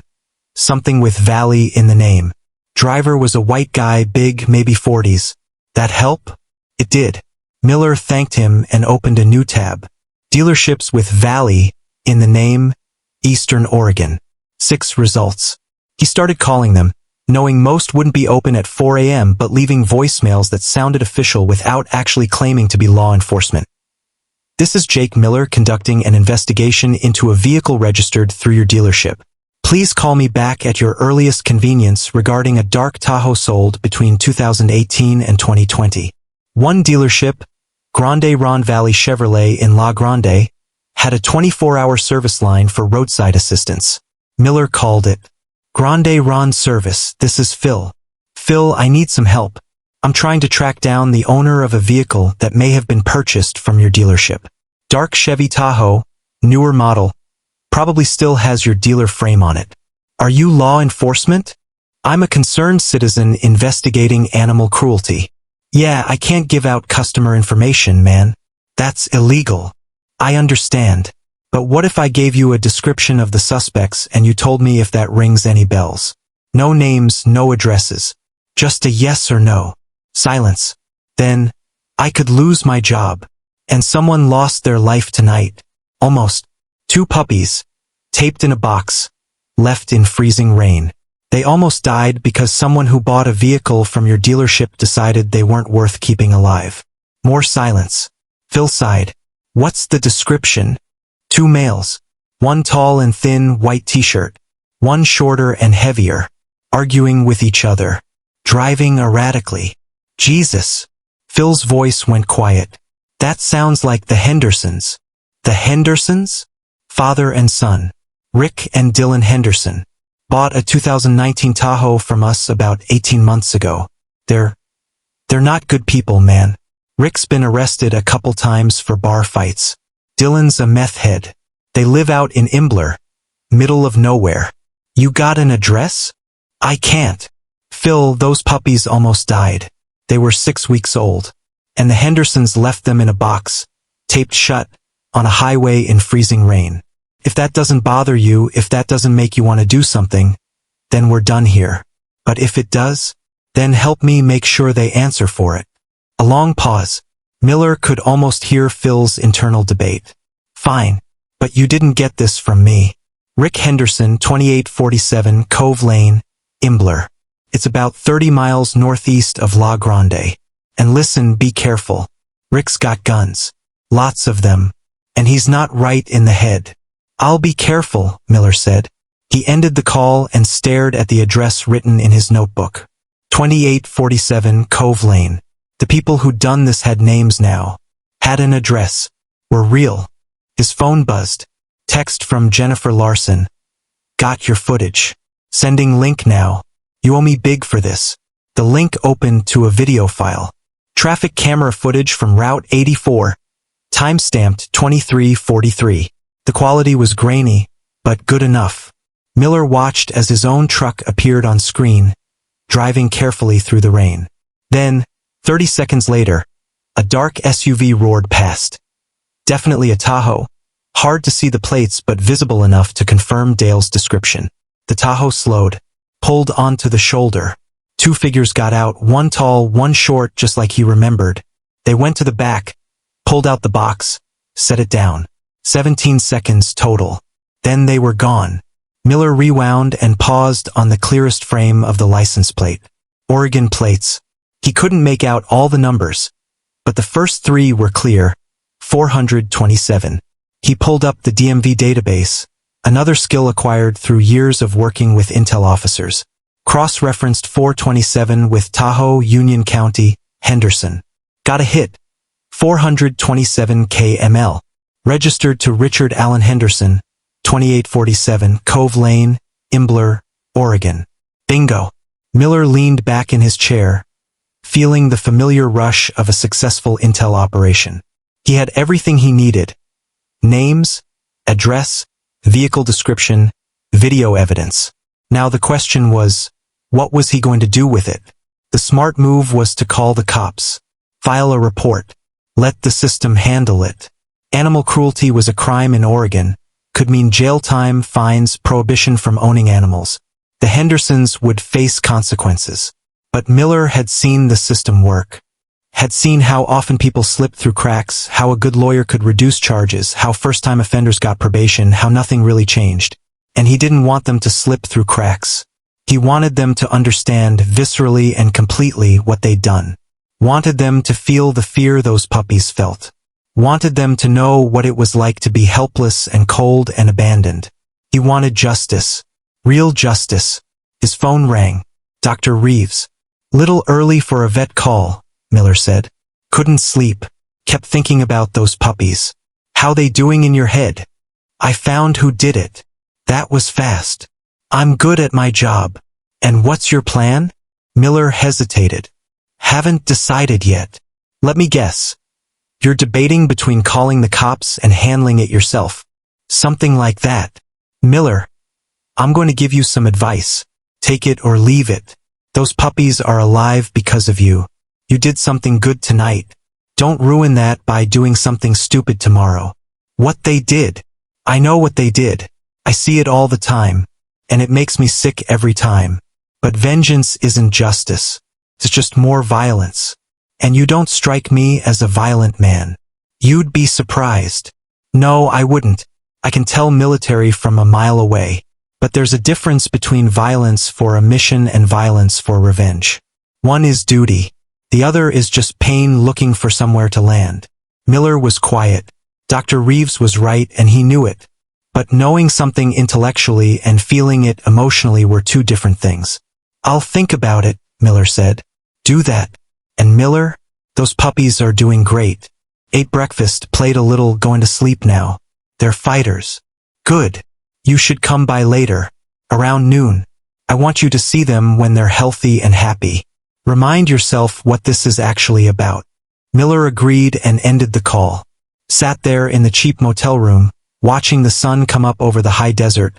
Something with Valley in the name. Driver was a white guy, big, maybe 40s. That help? It did. Miller thanked him and opened a new tab. Dealerships with Valley in the name, Eastern Oregon. 6 results. He started calling them, knowing most wouldn't be open at 4 a.m. but leaving voicemails that sounded official without actually claiming to be law enforcement. This is Jake Miller conducting an investigation into a vehicle registered through your dealership. Please call me back at your earliest convenience regarding a dark Tahoe sold between 2018 and 2020. One dealership, Grande Ronde Valley Chevrolet in La Grande, had a 24-hour service line for roadside assistance. Miller called it, Grande Ronde Service, this is Phil. Phil, I need some help. I'm trying to track down the owner of a vehicle that may have been purchased from your dealership. Dark Chevy Tahoe, newer model, probably still has your dealer frame on it. Are you law enforcement? I'm a concerned citizen investigating animal cruelty. Yeah, I can't give out customer information, man. That's illegal. I understand. But what if I gave you a description of the suspects and you told me if that rings any bells? No names, no addresses. Just a yes or no. Silence. Then, I could lose my job. And someone lost their life tonight. Almost. 2 puppies. Taped in a box. Left in freezing rain. They almost died because someone who bought a vehicle from your dealership decided they weren't worth keeping alive. More silence. Phil sighed. What's the description? 2 males. One tall and thin white t-shirt. One shorter and heavier. Arguing with each other. Driving erratically. Jesus. Phil's voice went quiet. That sounds like the Hendersons. The Hendersons? Father and son. Rick and Dylan Henderson. Bought a 2019 Tahoe from us about 18 months ago. They're not good people, man. Rick's been arrested a couple times for bar fights. Dylan's a meth head. They live out in Imbler. Middle of nowhere. You got an address? I can't. Phil, those puppies almost died. They were 6 weeks old. And the Hendersons left them in a box, taped shut, on a highway in freezing rain. If that doesn't bother you, if that doesn't make you want to do something, then we're done here. But if it does, then help me make sure they answer for it. A long pause. Miller could almost hear Phil's internal debate. Fine, but you didn't get this from me. Rick Henderson, 2847 Cove Lane, Imbler. It's about 30 miles northeast of La Grande. And listen, be careful. Rick's got guns. Lots of them. And he's not right in the head. I'll be careful, Miller said. He ended the call and stared at the address written in his notebook. 2847 Cove Lane. The people who'd done this had names now. Had an address. Were real. His phone buzzed. Text from Jennifer Larson. Got your footage. Sending link now. You owe me big for this. The link opened to a video file. Traffic camera footage from Route 84. Timestamped 2343. The quality was grainy, but good enough. Miller watched as his own truck appeared on screen, driving carefully through the rain. Then, 30 seconds later, a dark SUV roared past. Definitely a Tahoe. Hard to see the plates but visible enough to confirm Dale's description. The Tahoe slowed, pulled onto the shoulder. 2 figures got out, one tall, one short, just like he remembered. They went to the back, pulled out the box, set it down. 17 seconds total. Then they were gone. Miller rewound and paused on the clearest frame of the license plate. Oregon plates. He couldn't make out all the numbers, but the first 3 were clear. 427. He pulled up the DMV database, another skill acquired through years of working with intel officers. Cross-referenced 427 with Tahoe, Union County, Henderson. Got a hit. 427 KML. Registered to Richard Allen Henderson, 2847 Cove Lane, Imbler, Oregon. Bingo. Miller leaned back in his chair, feeling the familiar rush of a successful intel operation. He had everything he needed. Names, address, vehicle description, video evidence. Now the question was, what was he going to do with it? The smart move was to call the cops. File a report. Let the system handle it. Animal cruelty was a crime in Oregon, could mean jail time, fines, prohibition from owning animals. The Hendersons would face consequences. But Miller had seen the system work. Had seen how often people slipped through cracks, how a good lawyer could reduce charges, how first-time offenders got probation, how nothing really changed. And he didn't want them to slip through cracks. He wanted them to understand viscerally and completely what they'd done. Wanted them to feel the fear those puppies felt. Wanted them to know what it was like to be helpless and cold and abandoned. He wanted justice. Real justice. His phone rang. Dr. Reeves. Little early for a vet call, Miller said. Couldn't sleep. Kept thinking about those puppies. How they doing in your head? I found who did it. That was fast. I'm good at my job. And what's your plan? Miller hesitated. Haven't decided yet. Let me guess. You're debating between calling the cops and handling it yourself. Something like that. Miller, I'm going to give you some advice. Take it or leave it. Those puppies are alive because of you. You did something good tonight. Don't ruin that by doing something stupid tomorrow. What they did. I know what they did. I see it all the time. And it makes me sick every time. But vengeance isn't justice. It's just more violence. And you don't strike me as a violent man. You'd be surprised. No, I wouldn't. I can tell military from a mile away. But there's a difference between violence for a mission and violence for revenge. One is duty. The other is just pain looking for somewhere to land. Miller was quiet. Dr. Reeves was right and he knew it. But knowing something intellectually and feeling it emotionally were two different things. I'll think about it, Miller said. Do that. And Miller, those puppies are doing great. Ate breakfast, played a little, going to sleep now. They're fighters. Good. You should come by later. Around noon. I want you to see them when they're healthy and happy. Remind yourself what this is actually about. Miller agreed and ended the call. Sat there in the cheap motel room, watching the sun come up over the high desert,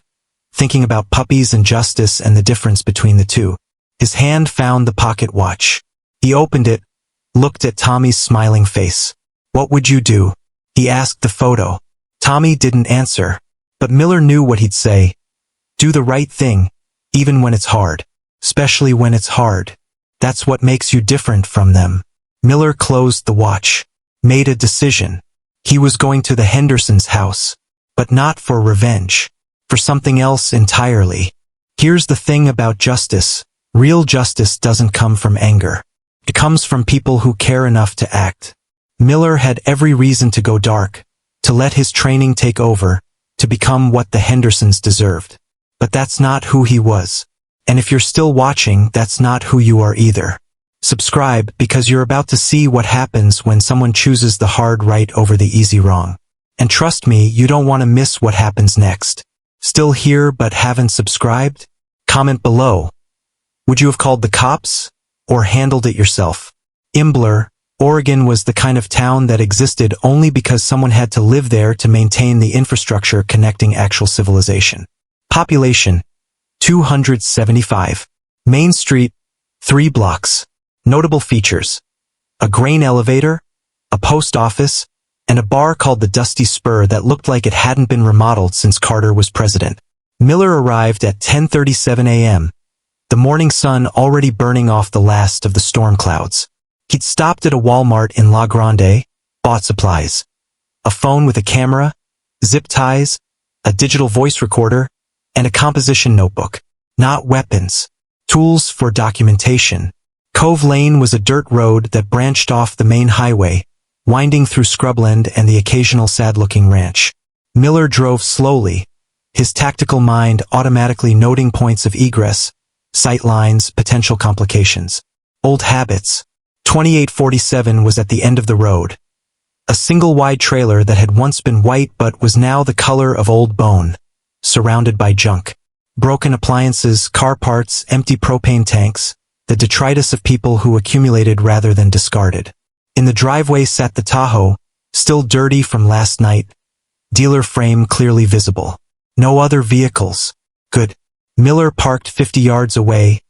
thinking about puppies and justice and the difference between the two. His hand found the pocket watch. He opened it, looked at Tommy's smiling face. What would you do? He asked the photo. Tommy didn't answer. But Miller knew what he'd say. Do the right thing, even when it's hard. Especially when it's hard. That's what makes you different from them. Miller closed the watch. Made a decision. He was going to the Hendersons' house. But not for revenge. For something else entirely. Here's the thing about justice. Real justice doesn't come from anger. It comes from people who care enough to act. Miller had every reason to go dark. To let his training take over. To become what the Hendersons deserved. But that's not who he was. And if you're still watching, that's not who you are either. Subscribe because you're about to see what happens when someone chooses the hard right over the easy wrong. And trust me, you don't want to miss what happens next. Still here but haven't subscribed? Comment below. Would you have called the cops? Or handled it yourself? Imbler, Oregon was the kind of town that existed only because someone had to live there to maintain the infrastructure connecting actual civilization. Population, 275. Main Street, 3 blocks. Notable features. A grain elevator, a post office, and a bar called the Dusty Spur that looked like it hadn't been remodeled since Carter was president. Miller arrived at 10:37 a.m., the morning sun already burning off the last of the storm clouds. He'd stopped at a Walmart in La Grande, bought supplies. A phone with a camera, zip ties, a digital voice recorder, and a composition notebook. Not weapons. Tools for documentation. Cove Lane was a dirt road that branched off the main highway, winding through scrubland and the occasional sad-looking ranch. Miller drove slowly, his tactical mind automatically noting points of egress, sight lines, potential complications. Old habits. 2847 was at the end of the road. A single-wide trailer that had once been white but was now the color of old bone, surrounded by junk. Broken appliances, car parts, empty propane tanks, the detritus of people who accumulated rather than discarded. In the driveway sat the Tahoe, still dirty from last night, Dealer frame clearly visible. No other vehicles. Good. Miller parked 50 yards away,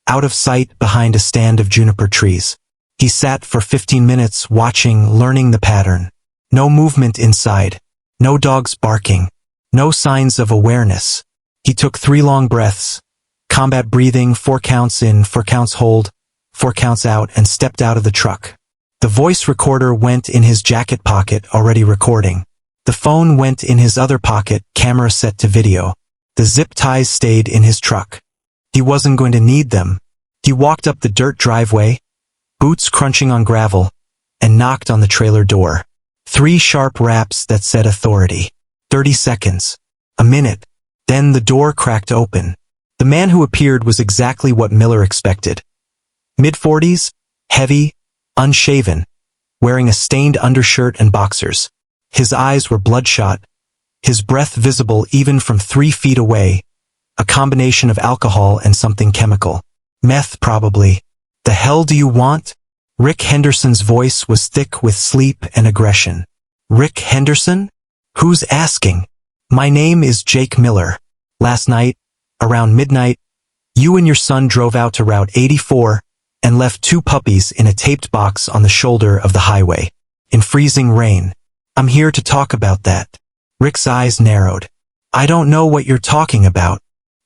out of sight behind a stand of juniper trees. He sat for 15 minutes watching, learning the pattern. No movement inside. No dogs barking. No signs of awareness. He took 3 long breaths. Combat breathing, 4 counts in, 4 counts hold, 4 counts out, and stepped out of the truck. The voice recorder went in his jacket pocket, already recording. The phone went in his other pocket, camera set to video. The zip ties stayed in his truck. He wasn't going to need them. He walked up the dirt driveway, boots crunching on gravel, and knocked on the trailer door. 3 sharp raps that said authority. 30 seconds. A minute. Then the door cracked open. The man who appeared was exactly what Miller expected. Mid-40s, heavy, unshaven, wearing a stained undershirt and boxers. His eyes were bloodshot, his breath visible even from 3 feet away, a combination of alcohol and something chemical. Meth, probably. The hell do you want? Rick Henderson's voice was thick with sleep and aggression. Rick Henderson? Who's asking? My name is Jake Miller. Last night, around midnight, you and your son drove out to Route 84 and left 2 puppies in a taped box on the shoulder of the highway, in freezing rain. I'm here to talk about that. Rick's eyes narrowed. I don't know what you're talking about.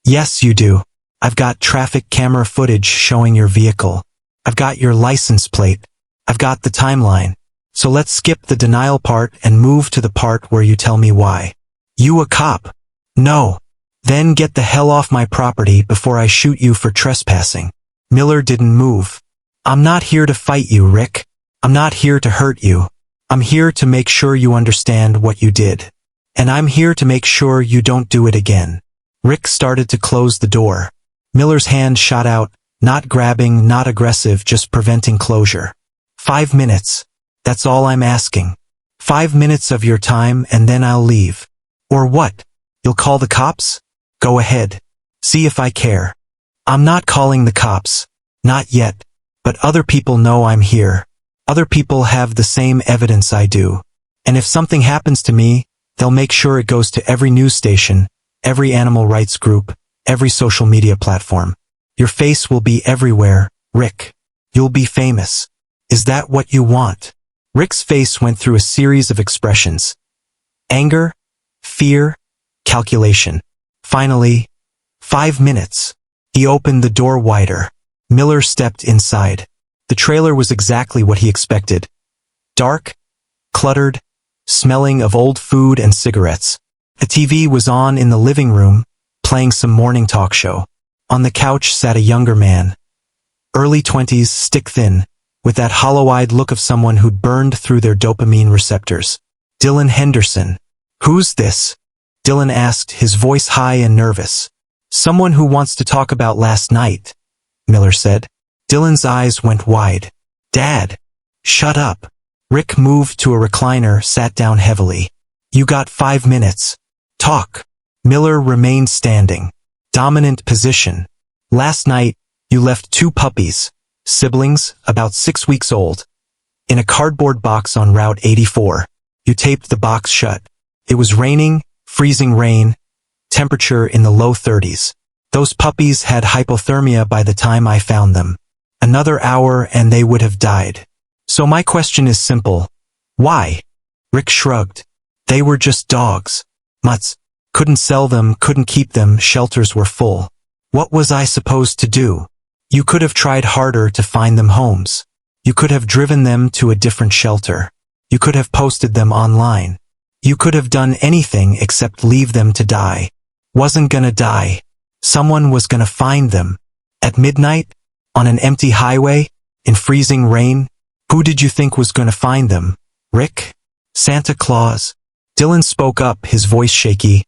Yes, you do. I've got traffic camera footage showing your vehicle. I've got your license plate. I've got the timeline. So let's skip the denial part and move to the part where you tell me why. You a cop? No. Then get the hell off my property before I shoot you for trespassing. Miller didn't move. I'm not here to fight you, Rick. I'm not here to hurt you. I'm here to make sure you understand what you did. And I'm here to make sure you don't do it again. Rick started to close the door. Miller's hand shot out, not grabbing, not aggressive, just preventing closure. 5 minutes. That's all I'm asking. 5 minutes of your time and then I'll leave. Or what? You'll call the cops? Go ahead. See if I care. I'm not calling the cops. Not yet. But other people know I'm here. Other people have the same evidence I do. And if something happens to me, they'll make sure it goes to every news station, every animal rights group, every social media platform. Your face will be everywhere, Rick. You'll be famous. Is that what you want? Rick's face went through a series of expressions. Anger, fear, calculation. Finally, 5 minutes. He opened the door wider. Miller stepped inside. The trailer was exactly what he expected. Dark, cluttered, smelling of old food and cigarettes. A TV was on in the living room, playing some morning talk show. On the couch sat a younger man. Early 20s, stick-thin, with that hollow-eyed look of someone who'd burned through their dopamine receptors. Dylan Henderson. Who's this? Dylan asked, his voice high and nervous. Someone who wants to talk about last night, Miller said. Dylan's eyes went wide. Dad. Shut up. Rick moved to a recliner, sat down heavily. You got 5 minutes. Talk. Miller remained standing. Dominant position. Last night, you left 2 puppies, siblings, about 6 weeks old, in a cardboard box on Route 84. You taped the box shut. It was raining, freezing rain, temperature in the low 30s. Those puppies had hypothermia by the time I found them. Another hour and they would have died. So my question is simple. Why? Rick shrugged. They were just dogs. Mutts. Couldn't sell them, couldn't keep them, shelters were full. What was I supposed to do? You could have tried harder to find them homes. You could have driven them to a different shelter. You could have posted them online. You could have done anything except leave them to die. Wasn't gonna die. Someone was gonna find them. At midnight? On an empty highway? In freezing rain? Who did you think was gonna find them? Rick? Santa Claus? Dylan spoke up, his voice shaky.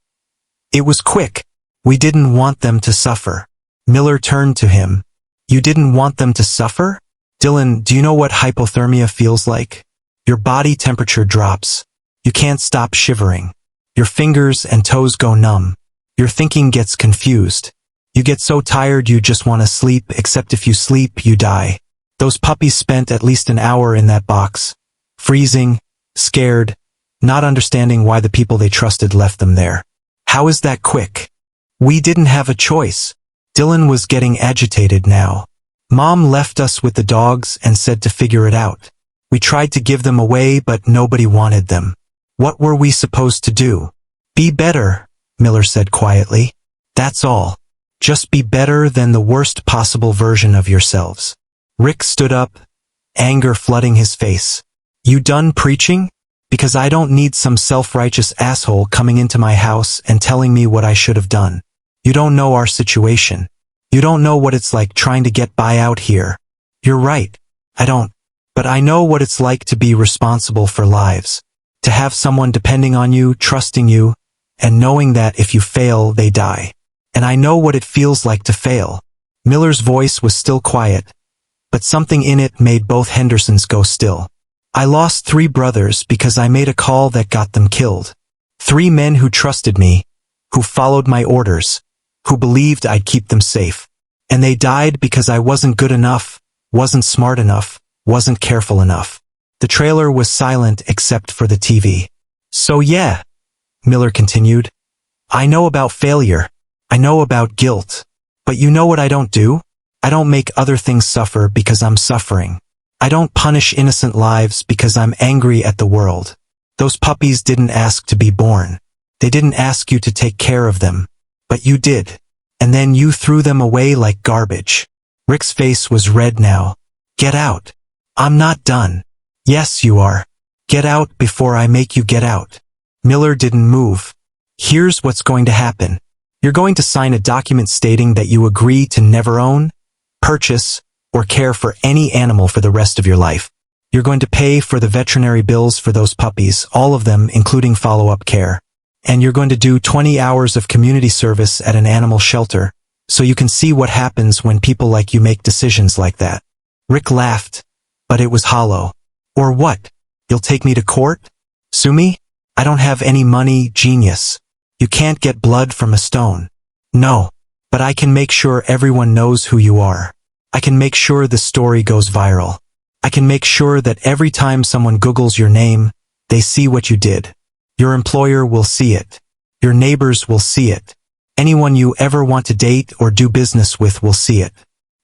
It was quick. We didn't want them to suffer. Miller turned to him. You didn't want them to suffer? Dylan, do you know what hypothermia feels like? Your body temperature drops. You can't stop shivering. Your fingers and toes go numb. Your thinking gets confused. You get so tired you just want to sleep, except if you sleep, you die. Those puppies spent at least an hour in that box. Freezing, scared, not understanding why the people they trusted left them there. How is that quick? We didn't have a choice. Dylan was getting agitated now. Mom left us with the dogs and said to figure it out. We tried to give them away, but nobody wanted them. What were we supposed to do? Be better, Miller said quietly. That's all. Just be better than the worst possible version of yourselves. Rick stood up, anger flooding his face. You done preaching? Because I don't need some self-righteous asshole coming into my house and telling me what I should have done. You don't know our situation. You don't know what it's like trying to get by out here. You're right. I don't. But I know what it's like to be responsible for lives. To have someone depending on you, trusting you, and knowing that if you fail, they die. And I know what it feels like to fail. Miller's voice was still quiet, but something in it made both Hendersons go still. I lost 3 brothers because I made a call that got them killed. 3 men who trusted me, who followed my orders, who believed I'd keep them safe. And they died because I wasn't good enough, wasn't smart enough, wasn't careful enough. The trailer was silent except for the TV. So yeah, Miller continued, I know about failure. I know about guilt. But you know what I don't do? I don't make other things suffer because I'm suffering. I don't punish innocent lives because I'm angry at the world. Those puppies didn't ask to be born. They didn't ask you to take care of them. But you did. And then you threw them away like garbage. Rick's face was red now. Get out. I'm not done. Yes, you are. Get out before I make you get out. Miller didn't move. Here's what's going to happen. You're going to sign a document stating that you agree to never own, purchase, or care for any animal for the rest of your life. You're going to pay for the veterinary bills for those puppies, all of them, including follow-up care. And you're going to do 20 hours of community service at an animal shelter, so you can see what happens when people like you make decisions like that. Rick laughed, but it was hollow. Or what? You'll take me to court? Sue me? I don't have any money, genius. You can't get blood from a stone. No, but I can make sure everyone knows who you are. I can make sure the story goes viral. I can make sure that every time someone Googles your name, they see what you did. Your employer will see it. Your neighbors will see it. Anyone you ever want to date or do business with will see it.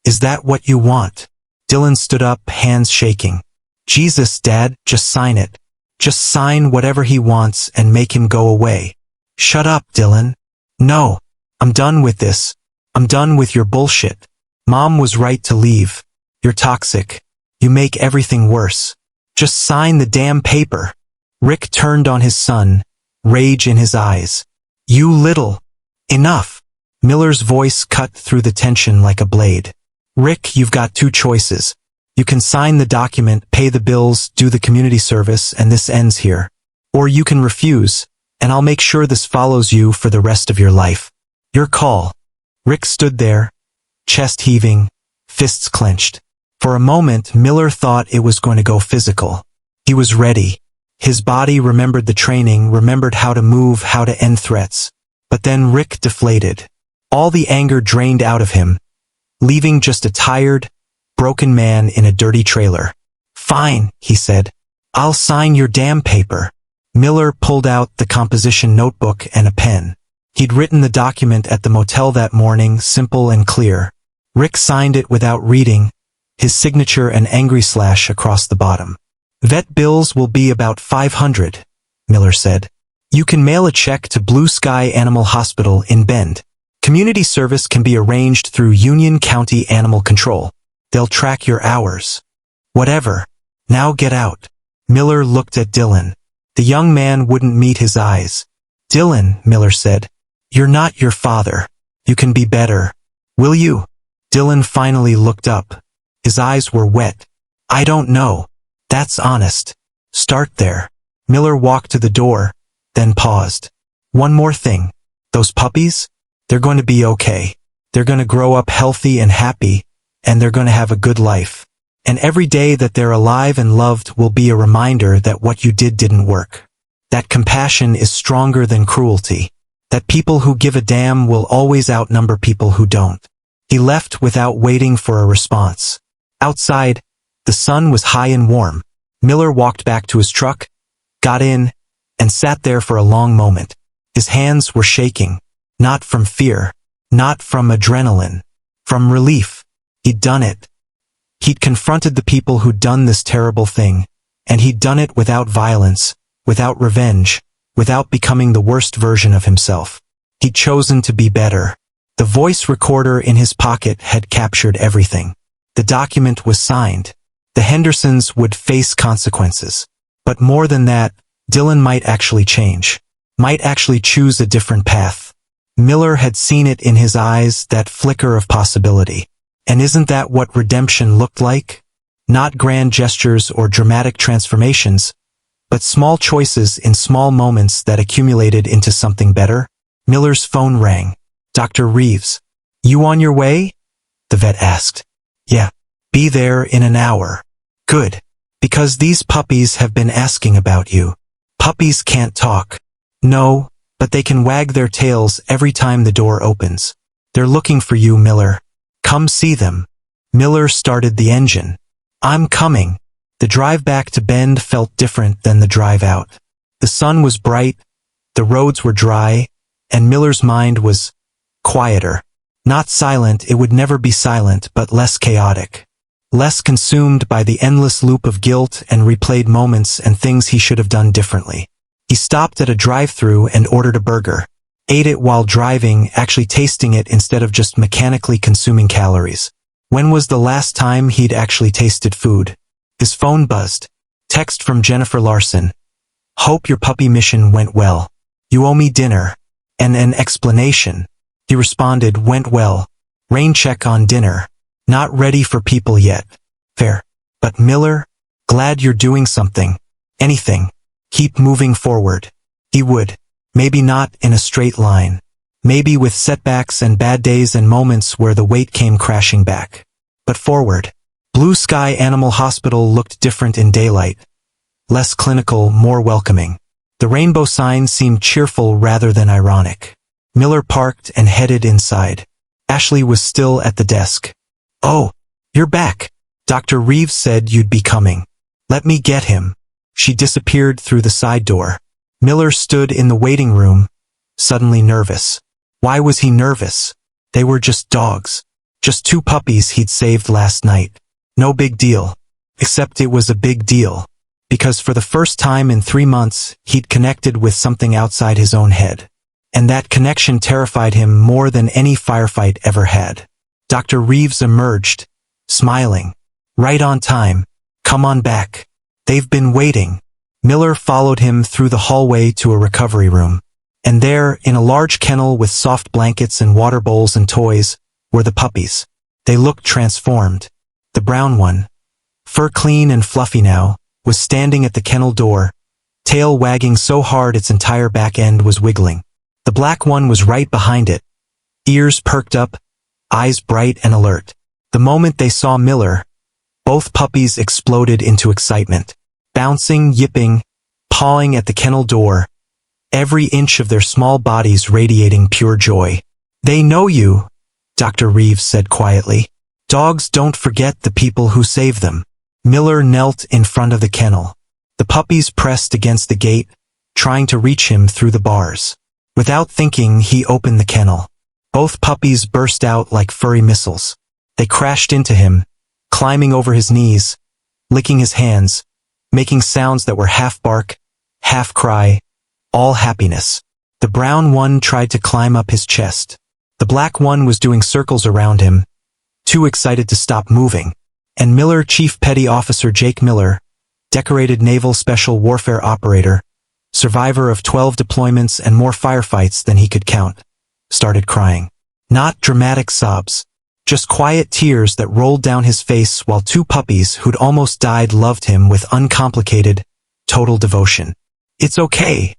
Is that what you want? Dylan stood up, hands shaking. Jesus, Dad, just sign it. Just sign whatever he wants and make him go away. Shut up, Dylan. No, I'm done with this. I'm done with your bullshit. Mom was right to leave. You're toxic. You make everything worse. Just sign the damn paper. Rick turned on his son, rage in his eyes. You little. Enough. Miller's voice cut through the tension like a blade. Rick, you've got 2 choices. You can sign the document, pay the bills, do the community service, and this ends here. Or you can refuse, and I'll make sure this follows you for the rest of your life. Your call. Rick stood there, chest heaving, fists clenched. For a moment, Miller thought it was going to go physical. He was ready. His body remembered the training, remembered how to move, how to end threats. But then Rick deflated. All the anger drained out of him, leaving just a tired, broken man in a dirty trailer. Fine, he said. I'll sign your damn paper. Miller pulled out the composition notebook and a pen. He'd written the document at the motel that morning, simple and clear. Rick signed it without reading, his signature an angry slash across the bottom. Vet bills will be about $500, Miller said. You can mail a check to Blue Sky Animal Hospital in Bend. Community service can be arranged through Union County Animal Control. They'll track your hours. Whatever. Now get out. Miller looked at Dylan. The young man wouldn't meet his eyes. Dylan, Miller said, you're not your father. You can be better. Will you? Dylan finally looked up. His eyes were wet. I don't know. That's honest. Start there. Miller walked to the door, then paused. One more thing. Those puppies? They're going to be okay. They're going to grow up healthy and happy, and they're going to have a good life. And every day that they're alive and loved will be a reminder that what you did didn't work. That compassion is stronger than cruelty. That people who give a damn will always outnumber people who don't. He left without waiting for a response. Outside, the sun was high and warm. Miller walked back to his truck, got in, and sat there for a long moment. His hands were shaking, not from fear, not from adrenaline, from relief. He'd done it. He'd confronted the people who'd done this terrible thing, and he'd done it without violence, without revenge, without becoming the worst version of himself. He'd chosen to be better. The voice recorder in his pocket had captured everything. The document was signed. The Hendersons would face consequences. But more than that, Dylan might actually change. Might actually choose a different path. Miller had seen it in his eyes, that flicker of possibility. And isn't that what redemption looked like? Not grand gestures or dramatic transformations, but small choices in small moments that accumulated into something better. Miller's phone rang. Dr. Reeves. You on your way? The vet asked. Yeah. Be there in an hour. Good. Because these puppies have been asking about you. Puppies can't talk. No, but they can wag their tails every time the door opens. They're looking for you, Miller. Come see them. Miller started the engine. I'm coming. The drive back to Bend felt different than the drive out. The sun was bright, the roads were dry, and Miller's mind was quieter. Not silent, it would never be silent, but less chaotic. Less consumed by the endless loop of guilt and replayed moments and things he should have done differently. He stopped at a drive-thru and ordered a burger. Ate it while driving, actually tasting it instead of just mechanically consuming calories. When was the last time he'd actually tasted food? His phone buzzed. Text from Jennifer Larson. Hope your puppy mission went well. You owe me dinner. And an explanation. He responded, went well. Rain check on dinner. Not ready for people yet. Fair. But Miller, glad you're doing something. Anything. Keep moving forward. He would. Maybe not in a straight line. Maybe with setbacks and bad days and moments where the weight came crashing back. But forward. Blue Sky Animal Hospital looked different in daylight. Less clinical, more welcoming. The rainbow sign seemed cheerful rather than ironic. Miller parked and headed inside. Ashley was still at the desk. Oh, you're back. Dr. Reeves said you'd be coming. Let me get him. She disappeared through the side door. Miller stood in the waiting room, suddenly nervous. Why was he nervous? They were just dogs. Just two puppies he'd saved last night. No big deal. Except it was a big deal. Because for the first time in 3 months, he'd connected with something outside his own head. And that connection terrified him more than any firefight ever had. Dr. Reeves emerged, smiling. Right on time. Come on back. They've been waiting. Miller followed him through the hallway to a recovery room. And there, in a large kennel with soft blankets and water bowls and toys, were the puppies. They looked transformed. The brown one, fur clean and fluffy now, was standing at the kennel door, tail wagging so hard its entire back end was wiggling. The black one was right behind it, ears perked up, eyes bright and alert. The moment they saw Miller, both puppies exploded into excitement, bouncing, yipping, pawing at the kennel door, every inch of their small bodies radiating pure joy. They know you, Dr. Reeves said quietly. Dogs don't forget the people who save them. Miller knelt in front of the kennel. The puppies pressed against the gate, trying to reach him through the bars. Without thinking, he opened the kennel. Both puppies burst out like furry missiles. They crashed into him, climbing over his knees, licking his hands, making sounds that were half bark, half cry, all happiness. The brown one tried to climb up his chest. The black one was doing circles around him, too excited to stop moving. And Miller, Chief Petty Officer Jake Miller, decorated Naval Special Warfare Operator, survivor of 12 deployments and more firefights than he could count, started crying. Not dramatic sobs, just quiet tears that rolled down his face while two puppies who'd almost died loved him with uncomplicated, total devotion. It's okay,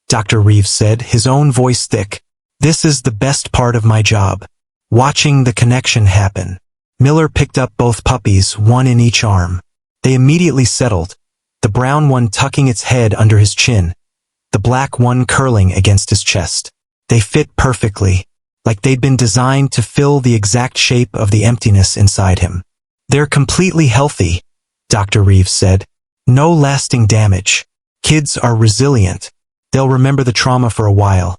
Dr. Reeves said, his own voice thick. This is the best part of my job. Watching the connection happen. Miller picked up both puppies, one in each arm. They immediately settled, the brown one tucking its head under his chin, the black one curling against his chest. They fit perfectly, like they'd been designed to fill the exact shape of the emptiness inside him. They're completely healthy, Dr. Reeves said. No lasting damage. Kids are resilient. They'll remember the trauma for a while.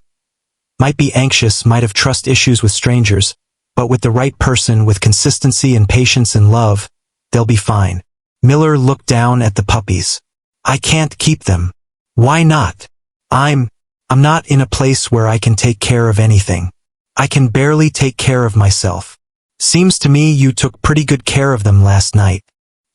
Might be anxious, might have trust issues with strangers, but with the right person, with consistency and patience and love, they'll be fine. Miller looked down at the puppies. I can't keep them. Why not? I'm not in a place where I can take care of anything. I can barely take care of myself. Seems to me you took pretty good care of them last night.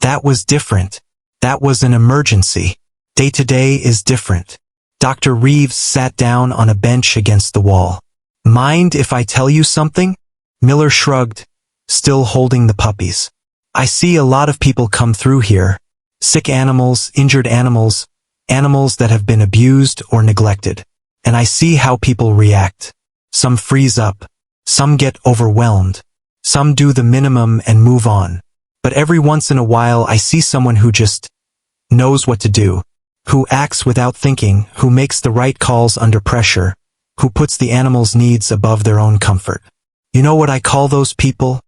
That was different. That was an emergency. Day-to-day is different. Dr. Reeves sat down on a bench against the wall. Mind if I tell you something? Miller shrugged, still holding the puppies. I see a lot of people come through here. Sick animals, injured animals, animals that have been abused or neglected. And I see how people react. Some freeze up. Some get overwhelmed. Some do the minimum and move on. But every once in a while I see someone who just knows what to do, who acts without thinking, who makes the right calls under pressure, who puts the animal's needs above their own comfort. You know what I call those people?